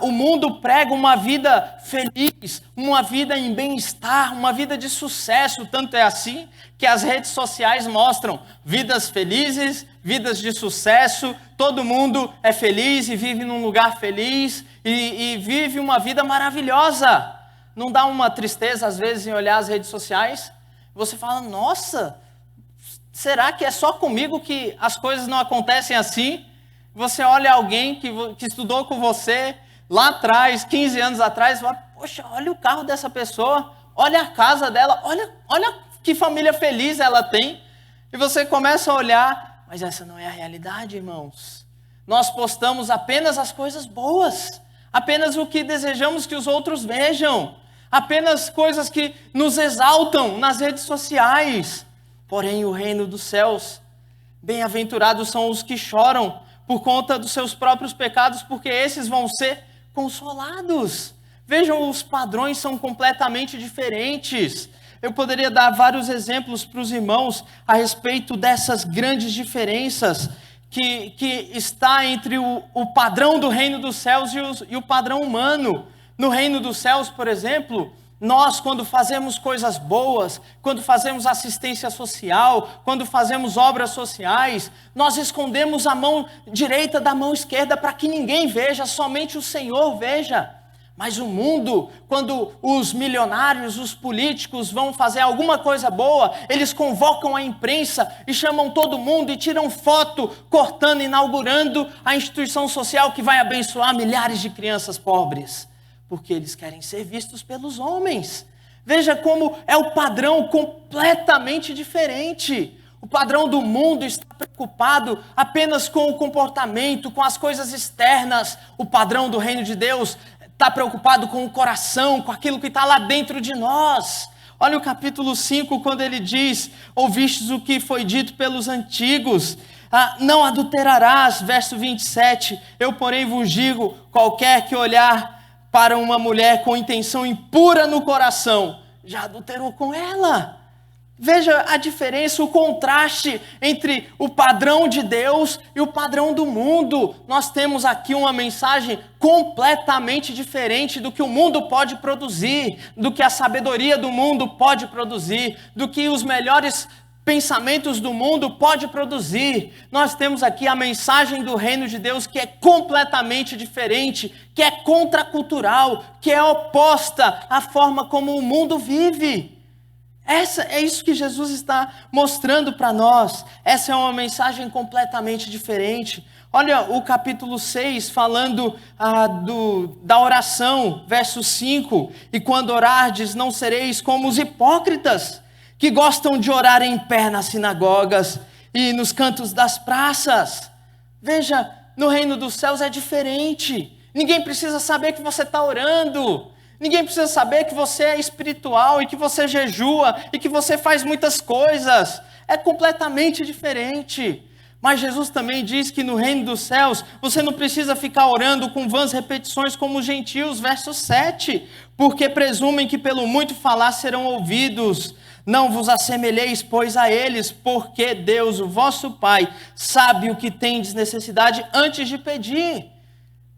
o mundo prega uma vida feliz, uma vida em bem-estar, uma vida de sucesso. Tanto é assim que as redes sociais mostram vidas felizes, vidas de sucesso. Todo mundo é feliz e vive num lugar feliz e vive uma vida maravilhosa. Não dá uma tristeza às vezes em olhar as redes sociais? Você fala, nossa, será que é só comigo que as coisas não acontecem assim? Você olha alguém que estudou com você lá atrás, 15 anos atrás, e fala, poxa, olha o carro dessa pessoa, olha a casa dela, olha que família feliz ela tem. E você começa a olhar, mas essa não é a realidade, irmãos. Nós postamos apenas as coisas boas, apenas o que desejamos que os outros vejam, apenas coisas que nos exaltam nas redes sociais. Porém, o reino dos céus, bem-aventurados são os que choram por conta dos seus próprios pecados, porque esses vão ser consolados. Vejam, os padrões são completamente diferentes. Eu poderia dar vários exemplos para os irmãos a respeito dessas grandes diferenças que está entre o padrão do reino dos céus e o padrão humano. No reino dos céus, por exemplo, nós, quando fazemos coisas boas, quando fazemos assistência social, quando fazemos obras sociais, nós escondemos a mão direita da mão esquerda para que ninguém veja, somente o Senhor veja. Mas o mundo, quando os milionários, os políticos vão fazer alguma coisa boa, eles convocam a imprensa e chamam todo mundo e tiram foto, cortando, inaugurando a instituição social que vai abençoar milhares de crianças pobres. Porque eles querem ser vistos pelos homens. Veja como é o padrão completamente diferente. O padrão do mundo está preocupado apenas com o comportamento, com as coisas externas. O padrão do reino de Deus está preocupado com o coração, com aquilo que está lá dentro de nós. Olha o capítulo 5, quando ele diz, ouvistes o que foi dito pelos antigos, não adulterarás, verso 27, eu porém vos digo, qualquer que olhar para uma mulher com intenção impura no coração, já adulterou com ela. Veja a diferença, o contraste entre o padrão de Deus e o padrão do mundo. Nós temos aqui uma mensagem completamente diferente do que o mundo pode produzir, do que a sabedoria do mundo pode produzir, do que os melhores pensamentos do mundo pode produzir. Nós temos aqui a mensagem do reino de Deus que é completamente diferente, que é contracultural, que é oposta à forma como o mundo vive. É isso que Jesus está mostrando para nós. Essa é uma mensagem completamente diferente. Olha o capítulo 6, falando da oração, verso 5. E quando orardes, não sereis como os hipócritas, que gostam de orar em pé nas sinagogas e nos cantos das praças. Veja, no reino dos céus é diferente. Ninguém precisa saber que você está orando. Ninguém precisa saber que você é espiritual e que você jejua e que você faz muitas coisas. É completamente diferente. Mas Jesus também diz que no reino dos céus você não precisa ficar orando com vãs repetições como os gentios, verso 7. Porque presumem que pelo muito falar serão ouvidos. Não vos assemelheis, pois, a eles, porque Deus, o vosso Pai, sabe o que tendes necessidade antes de pedir.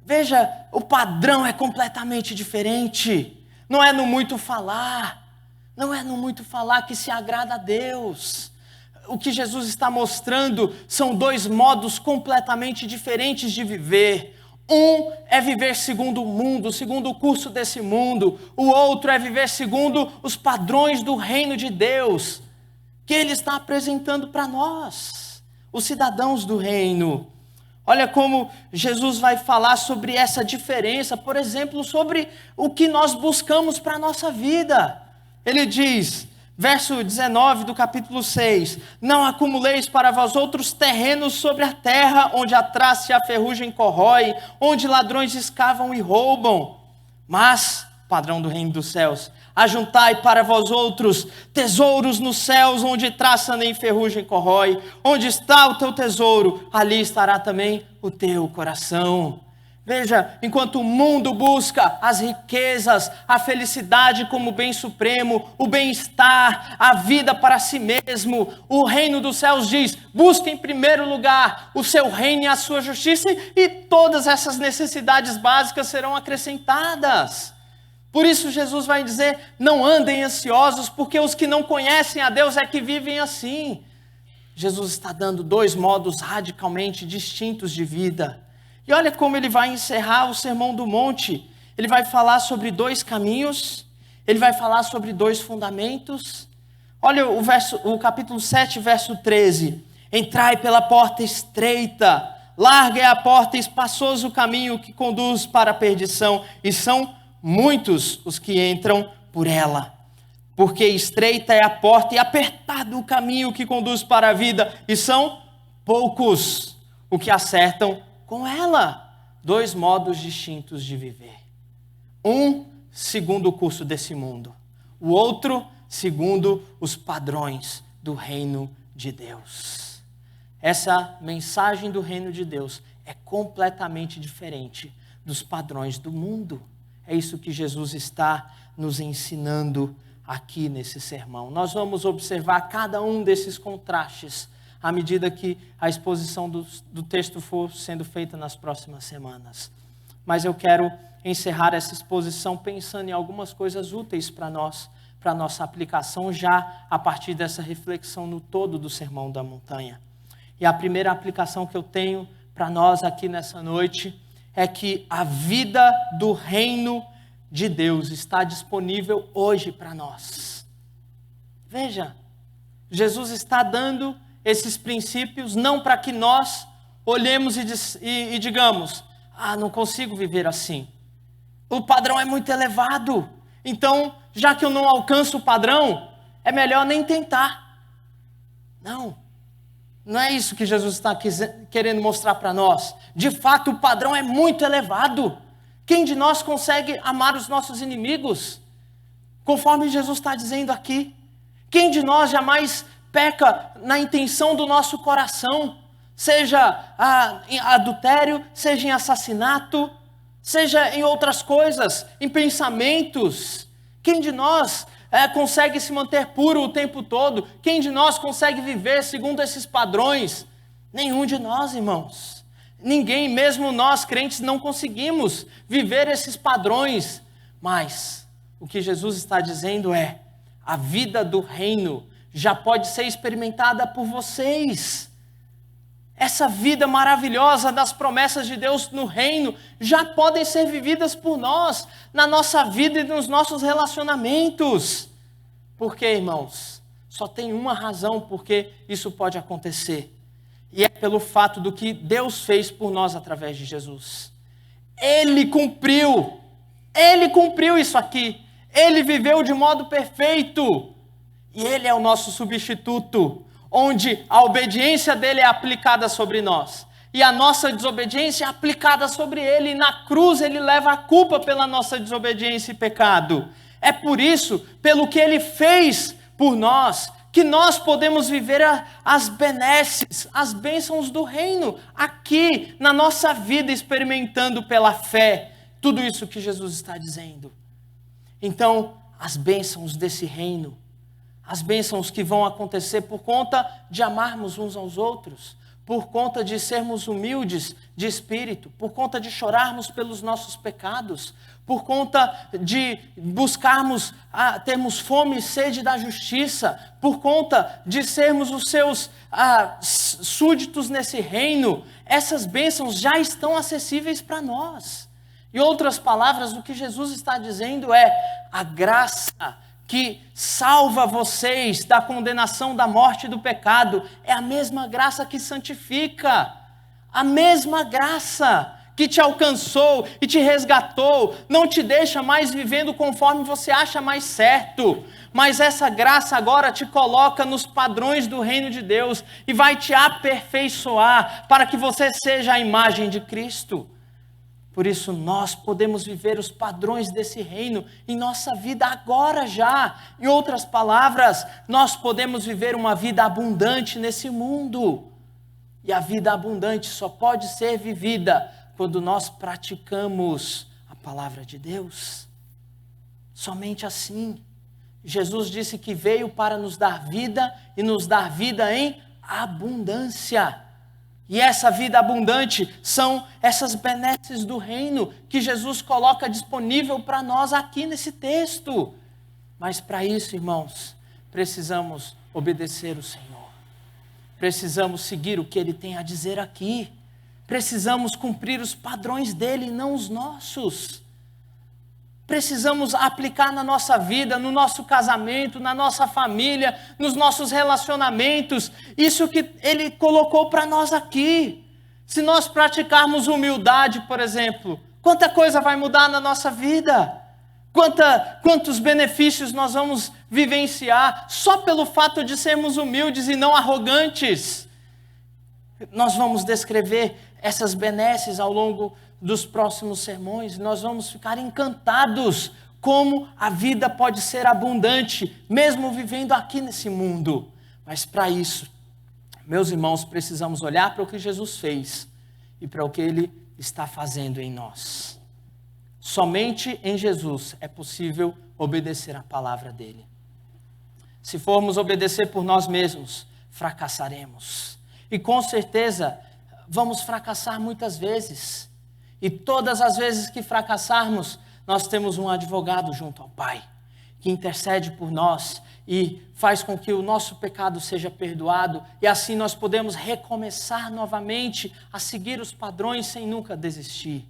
Veja, o padrão é completamente diferente. Não é no muito falar. Não é no muito falar que se agrada a Deus. O que Jesus está mostrando são dois modos completamente diferentes de viver. Um é viver segundo o mundo, segundo o curso desse mundo. O outro é viver segundo os padrões do reino de Deus, que Ele está apresentando para nós, os cidadãos do reino. Olha como Jesus vai falar sobre essa diferença, por exemplo, sobre o que nós buscamos para a nossa vida. Ele diz, verso 19 do capítulo 6, não acumuleis para vós outros terrenos sobre a terra, onde a traça e a ferrugem corrói, onde ladrões escavam e roubam. Mas, padrão do reino dos céus, ajuntai para vós outros tesouros nos céus, onde traça nem ferrugem corrói. Onde está o teu tesouro, ali estará também o teu coração. Veja, enquanto o mundo busca as riquezas, a felicidade como bem supremo, o bem-estar, a vida para si mesmo, o reino dos céus diz: busque em primeiro lugar o seu reino e a sua justiça, e todas essas necessidades básicas serão acrescentadas. Por isso Jesus vai dizer: não andem ansiosos, porque os que não conhecem a Deus é que vivem assim. Jesus está dando 2 modos radicalmente distintos de vida. E olha como ele vai encerrar o Sermão do Monte. Ele vai falar sobre 2 caminhos, ele vai falar sobre 2 fundamentos. Olha o capítulo 7, verso 13. Entrai pela porta estreita, larga é a porta e espaçoso o caminho que conduz para a perdição, e são muitos os que entram por ela. Porque estreita é a porta e apertado o caminho que conduz para a vida, e são poucos os que acertam com ela. 2 modos distintos de viver. Um segundo o curso desse mundo. O outro segundo os padrões do reino de Deus. Essa mensagem do reino de Deus é completamente diferente dos padrões do mundo. É isso que Jesus está nos ensinando aqui nesse sermão. Nós vamos observar cada um desses contrastes à medida que a exposição do texto for sendo feita nas próximas semanas. Mas eu quero encerrar essa exposição pensando em algumas coisas úteis para nós, para a nossa aplicação já a partir dessa reflexão no todo do Sermão da Montanha. E a primeira aplicação que eu tenho para nós aqui nessa noite é que a vida do reino de Deus está disponível hoje para nós. Veja, Jesus está dando esses princípios não para que nós olhemos e digamos: não consigo viver assim. O padrão é muito elevado, então, já que eu não alcanço o padrão, é melhor nem tentar. Não é isso que Jesus está querendo mostrar para nós. De fato, o padrão é muito elevado. Quem de nós consegue amar os nossos inimigos? Conforme Jesus está dizendo aqui. Quem de nós jamais peca na intenção do nosso coração? Seja em adultério, seja em assassinato, seja em outras coisas, em pensamentos. Quem de nós consegue se manter puro o tempo todo? Quem de nós consegue viver segundo esses padrões? Nenhum de nós, irmãos. Ninguém, mesmo nós crentes, não conseguimos viver esses padrões. Mas o que Jesus está dizendo é: a vida do reino já pode ser experimentada por vocês. Essa vida maravilhosa das promessas de Deus no reino já podem ser vividas por nós, na nossa vida e nos nossos relacionamentos. Por quê, irmãos? Só tem uma razão por que isso pode acontecer. E é pelo fato do que Deus fez por nós através de Jesus. Ele cumpriu isso aqui. Ele viveu de modo perfeito. E Ele é o nosso substituto, onde a obediência dele é aplicada sobre nós. E a nossa desobediência é aplicada sobre Ele. E na cruz Ele leva a culpa pela nossa desobediência e pecado. É por isso, pelo que Ele fez por nós, que nós podemos viver as benesses, as bênçãos do reino, aqui na nossa vida, experimentando pela fé tudo isso que Jesus está dizendo. Então, as bênçãos desse reino, as bênçãos que vão acontecer por conta de amarmos uns aos outros, por conta de sermos humildes de espírito, por conta de chorarmos pelos nossos pecados, por conta de buscarmos, termos fome e sede da justiça, por conta de sermos os seus súditos nesse reino, essas bênçãos já estão acessíveis para nós. Em outras palavras, o que Jesus está dizendo é: a graça que salva vocês da condenação da morte e do pecado é a mesma graça que santifica, a mesma graça que te alcançou e te resgatou, não te deixa mais vivendo conforme você acha mais certo, mas essa graça agora te coloca nos padrões do reino de Deus e vai te aperfeiçoar para que você seja a imagem de Cristo. Por isso nós podemos viver os padrões desse reino em nossa vida agora já. Em outras palavras, nós podemos viver uma vida abundante nesse mundo. E a vida abundante só pode ser vivida quando nós praticamos a palavra de Deus. Somente assim. Jesus disse que veio para nos dar vida e nos dar vida em abundância. E essa vida abundante são essas benesses do reino que Jesus coloca disponível para nós aqui nesse texto. Mas para isso, irmãos, precisamos obedecer o Senhor. Precisamos seguir o que Ele tem a dizer aqui. Precisamos cumprir os padrões dEle, não os nossos. Precisamos aplicar na nossa vida, no nosso casamento, na nossa família, nos nossos relacionamentos, isso que Ele colocou para nós aqui. Se nós praticarmos humildade, por exemplo, quanta coisa vai mudar na nossa vida? Quantos benefícios nós vamos vivenciar só pelo fato de sermos humildes e não arrogantes? Nós vamos descrever essas benesses ao longo dos próximos sermões. Nós vamos ficar encantados como a vida pode ser abundante, mesmo vivendo aqui nesse mundo. Mas para isso, meus irmãos, precisamos olhar para o que Jesus fez e para o que Ele está fazendo em nós. Somente em Jesus é possível obedecer a palavra dEle. Se formos obedecer por nós mesmos, fracassaremos. E com certeza vamos fracassar muitas vezes. E todas as vezes que fracassarmos, nós temos um advogado junto ao Pai, que intercede por nós e faz com que o nosso pecado seja perdoado. E assim nós podemos recomeçar novamente a seguir os padrões sem nunca desistir.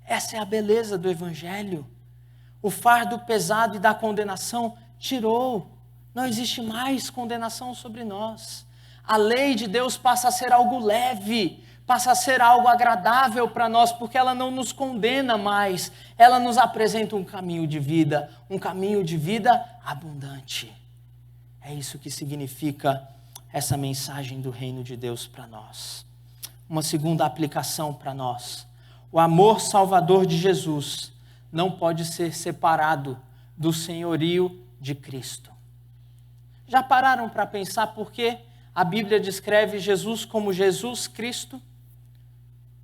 Essa é a beleza do Evangelho. O fardo pesado e da condenação tirou. Não existe mais condenação sobre nós. A lei de Deus passa a ser algo leve, passa a ser algo agradável para nós, porque ela não nos condena mais. Ela nos apresenta um caminho de vida abundante. É isso que significa essa mensagem do reino de Deus para nós. Uma segunda aplicação para nós. O amor salvador de Jesus não pode ser separado do senhorio de Cristo. Já pararam para pensar por que a Bíblia descreve Jesus como Jesus Cristo?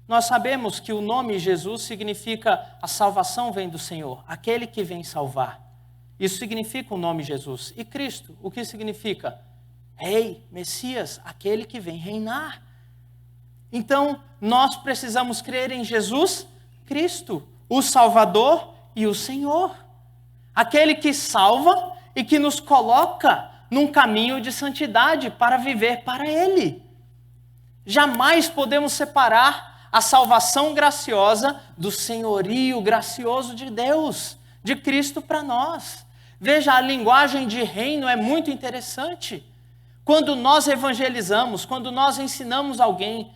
Nós sabemos que o nome Jesus significa a salvação vem do Senhor, aquele que vem salvar. Isso significa o nome Jesus. E Cristo, o que significa? Rei, Messias, aquele que vem reinar. Então, nós precisamos crer em Jesus Cristo, o Salvador e o Senhor. Aquele que salva e que nos coloca num caminho de santidade para viver para Ele. Jamais podemos separar a salvação graciosa do senhorio gracioso de Deus, de Cristo para nós. Veja, a linguagem de reino é muito interessante. Quando nós evangelizamos, quando nós ensinamos alguém,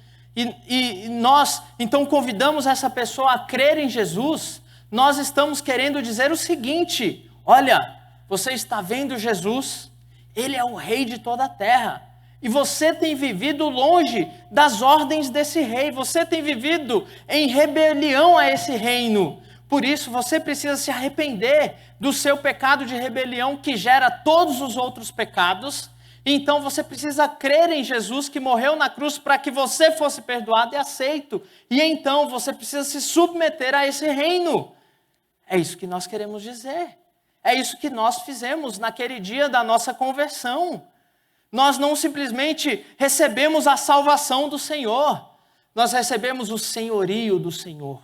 e nós, então, convidamos essa pessoa a crer em Jesus, nós estamos querendo dizer o seguinte: olha, você está vendo Jesus, Ele é o Rei de toda a terra, e você tem vivido longe das ordens desse Rei, você tem vivido em rebelião a esse reino, por isso você precisa se arrepender do seu pecado de rebelião que gera todos os outros pecados. Então você precisa crer em Jesus que morreu na cruz para que você fosse perdoado e aceito. E então você precisa se submeter a esse reino. É isso que nós queremos dizer. É isso que nós fizemos naquele dia da nossa conversão. Nós não simplesmente recebemos a salvação do Senhor. Nós recebemos o senhorio do Senhor.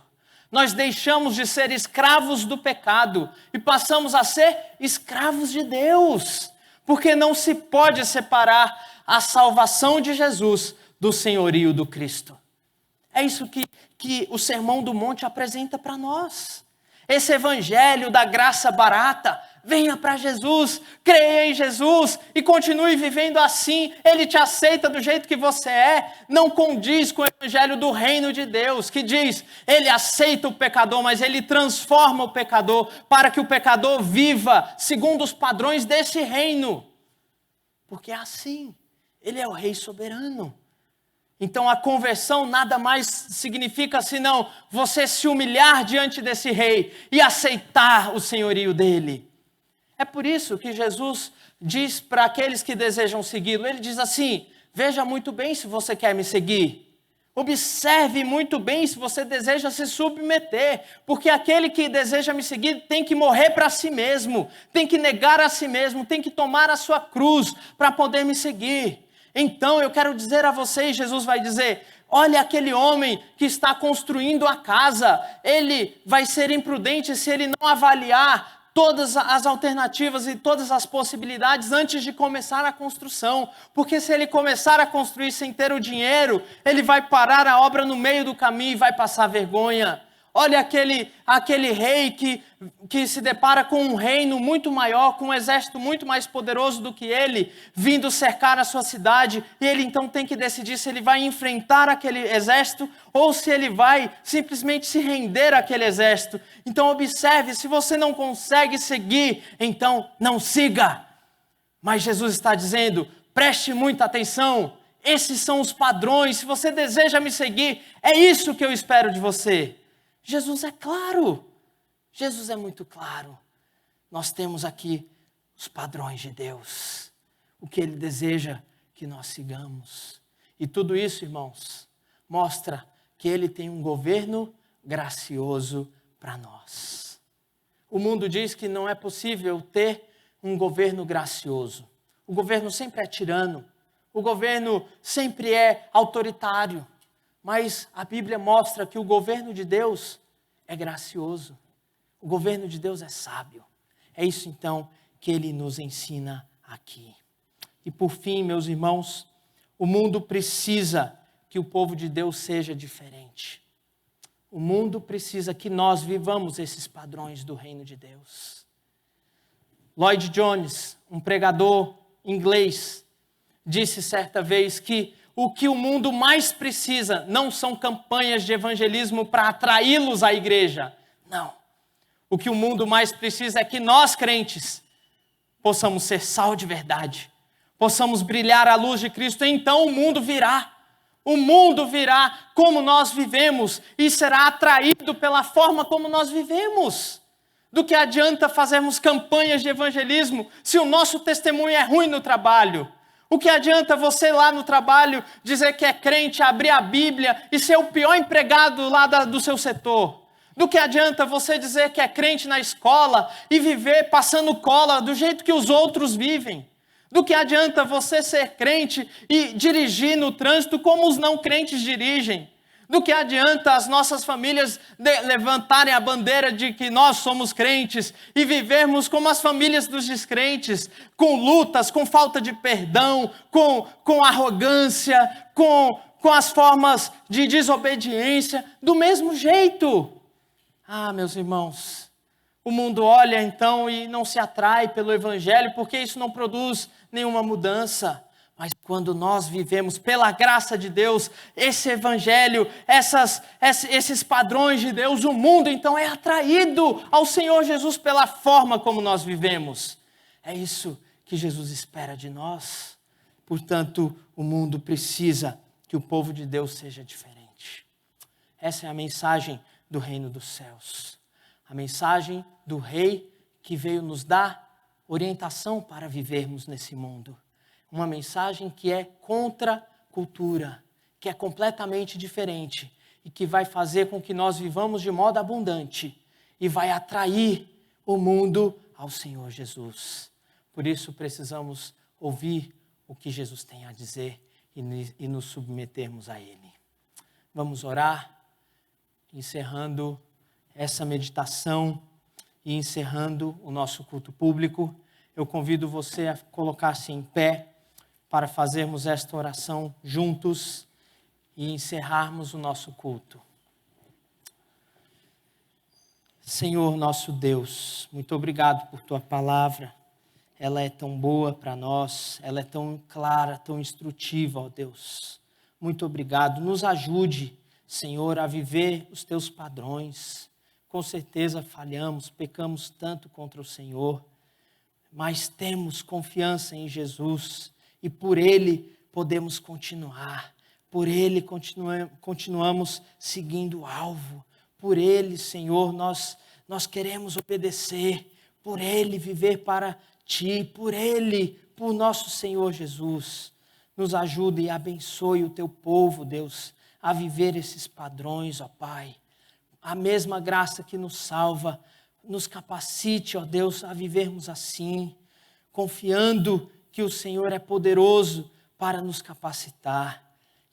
Nós deixamos de ser escravos do pecado e passamos a ser escravos de Deus. Porque não se pode separar a salvação de Jesus do senhorio do Cristo. É isso que o Sermão do Monte apresenta para nós. Esse evangelho da graça barata, venha para Jesus, creia em Jesus e continue vivendo assim. Ele te aceita do jeito que você é. Não condiz com o evangelho do reino de Deus, que diz, ele aceita o pecador, mas ele transforma o pecador para que o pecador viva segundo os padrões desse reino. Porque é assim, ele é o Rei soberano. Então a conversão nada mais significa senão você se humilhar diante desse Rei e aceitar o senhorio dele. É por isso que Jesus diz para aqueles que desejam segui-lo, ele diz assim, veja muito bem se você quer me seguir. Observe muito bem se você deseja se submeter, porque aquele que deseja me seguir tem que morrer para si mesmo, tem que negar a si mesmo, tem que tomar a sua cruz para poder me seguir. Então eu quero dizer a vocês, Jesus vai dizer, olha aquele homem que está construindo a casa, ele vai ser imprudente se ele não avaliar todas as alternativas e todas as possibilidades antes de começar a construção. Porque se ele começar a construir sem ter o dinheiro, ele vai parar a obra no meio do caminho e vai passar vergonha. Olha aquele rei que se depara com um reino muito maior, com um exército muito mais poderoso do que ele, vindo cercar a sua cidade, e ele então tem que decidir se ele vai enfrentar aquele exército ou se ele vai simplesmente se render àquele exército. Então observe, se você não consegue seguir, então não siga. Mas Jesus está dizendo, preste muita atenção, esses são os padrões, se você deseja me seguir, é isso que eu espero de você. Jesus é claro, Jesus é muito claro. Nós temos aqui os padrões de Deus, o que Ele deseja que nós sigamos. E tudo isso, irmãos, mostra que Ele tem um governo gracioso para nós. O mundo diz que não é possível ter um governo gracioso. O governo sempre é tirano, o governo sempre é autoritário. Mas a Bíblia mostra que o governo de Deus é gracioso. O governo de Deus é sábio. É isso então que Ele nos ensina aqui. E por fim, meus irmãos, o mundo precisa que o povo de Deus seja diferente. O mundo precisa que nós vivamos esses padrões do reino de Deus. Lloyd Jones, um pregador inglês, disse certa vez que o que o mundo mais precisa não são campanhas de evangelismo para atraí-los à igreja. Não. O que o mundo mais precisa é que nós, crentes, possamos ser sal de verdade, possamos brilhar a luz de Cristo, e então o mundo virá. O mundo virá como nós vivemos e será atraído pela forma como nós vivemos. Do que adianta fazermos campanhas de evangelismo se o nosso testemunho é ruim no trabalho? O que adianta você lá no trabalho dizer que é crente, abrir a Bíblia e ser o pior empregado lá do seu setor? Do que adianta você dizer que é crente na escola e viver passando cola do jeito que os outros vivem? Do que adianta você ser crente e dirigir no trânsito como os não crentes dirigem? Do que adianta as nossas famílias levantarem a bandeira de que nós somos crentes e vivermos como as famílias dos descrentes, com lutas, com falta de perdão, com arrogância, com as formas de desobediência, do mesmo jeito? Ah, meus irmãos, o mundo olha então e não se atrai pelo evangelho, porque isso não produz nenhuma mudança. Mas quando nós vivemos pela graça de Deus, esse evangelho, esses padrões de Deus, o mundo então é atraído ao Senhor Jesus pela forma como nós vivemos. É isso que Jesus espera de nós. Portanto, o mundo precisa que o povo de Deus seja diferente. Essa é a mensagem do reino dos céus. A mensagem do rei que veio nos dar orientação para vivermos nesse mundo. Uma mensagem que é contra a cultura, que é completamente diferente e que vai fazer com que nós vivamos de modo abundante e vai atrair o mundo ao Senhor Jesus. Por isso precisamos ouvir o que Jesus tem a dizer e nos submetermos a Ele. Vamos orar, encerrando essa meditação e encerrando o nosso culto público. Eu convido você a colocar-se em pé para fazermos esta oração juntos e encerrarmos o nosso culto. Senhor nosso Deus, muito obrigado por Tua palavra. Ela é tão boa para nós, ela é tão clara, tão instrutiva, ó Deus. Muito obrigado. Nos ajude, Senhor, a viver os Teus padrões. Com certeza falhamos, pecamos tanto contra o Senhor, mas temos confiança em Jesus. E por Ele podemos continuar. Por Ele continuamos seguindo o alvo. Por Ele, Senhor, nós queremos obedecer. Por Ele viver para Ti. Por Ele, por nosso Senhor Jesus. Nos ajude e abençoe o Teu povo, Deus, a viver esses padrões, ó Pai. A mesma graça que nos salva, nos capacite, ó Deus, a vivermos assim, confiando que o Senhor é poderoso para nos capacitar.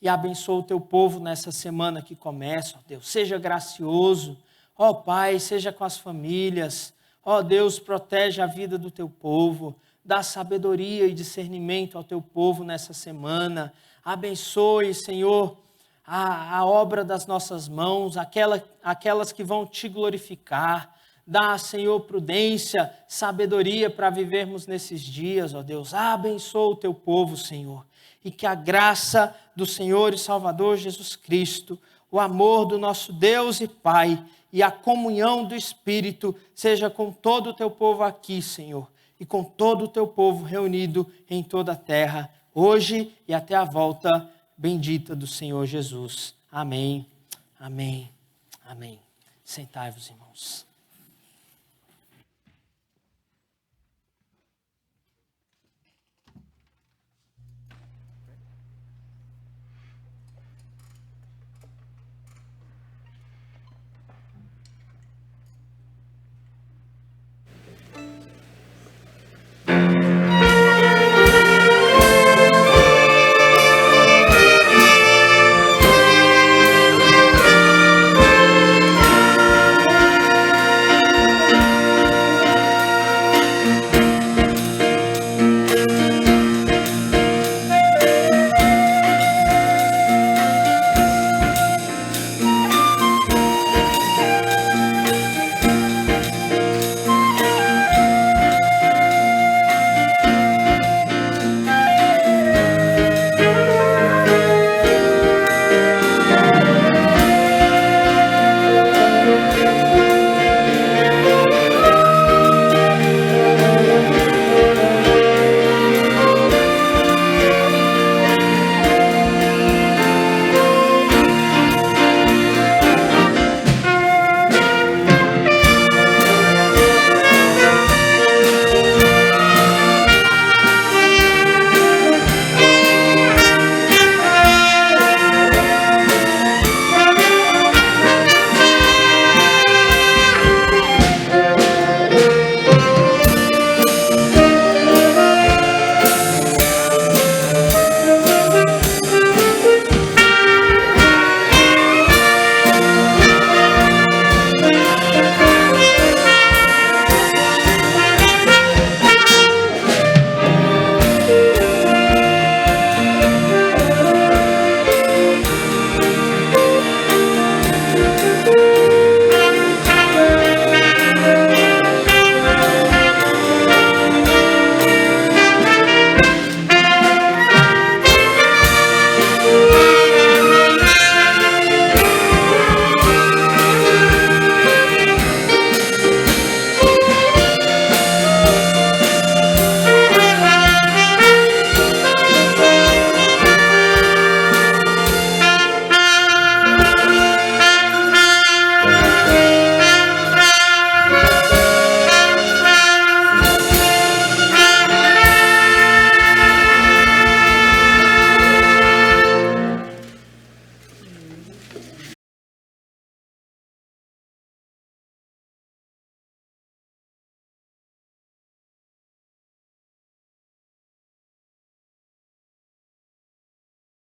E abençoa o teu povo nessa semana que começa, ó Deus. Seja gracioso, ó Pai, seja com as famílias. Ó Deus, protege a vida do teu povo. Dá sabedoria e discernimento ao teu povo nessa semana. Abençoe, Senhor, a obra das nossas mãos, aquelas que vão te glorificar. Dá, Senhor, prudência, sabedoria para vivermos nesses dias, ó Deus. Abençoa o teu povo, Senhor. E que a graça do Senhor e Salvador Jesus Cristo, o amor do nosso Deus e Pai e a comunhão do Espírito seja com todo o teu povo aqui, Senhor, e com todo o teu povo reunido em toda a terra, hoje e até a volta bendita do Senhor Jesus. Amém, amém, amém. Sentai-vos, irmãos.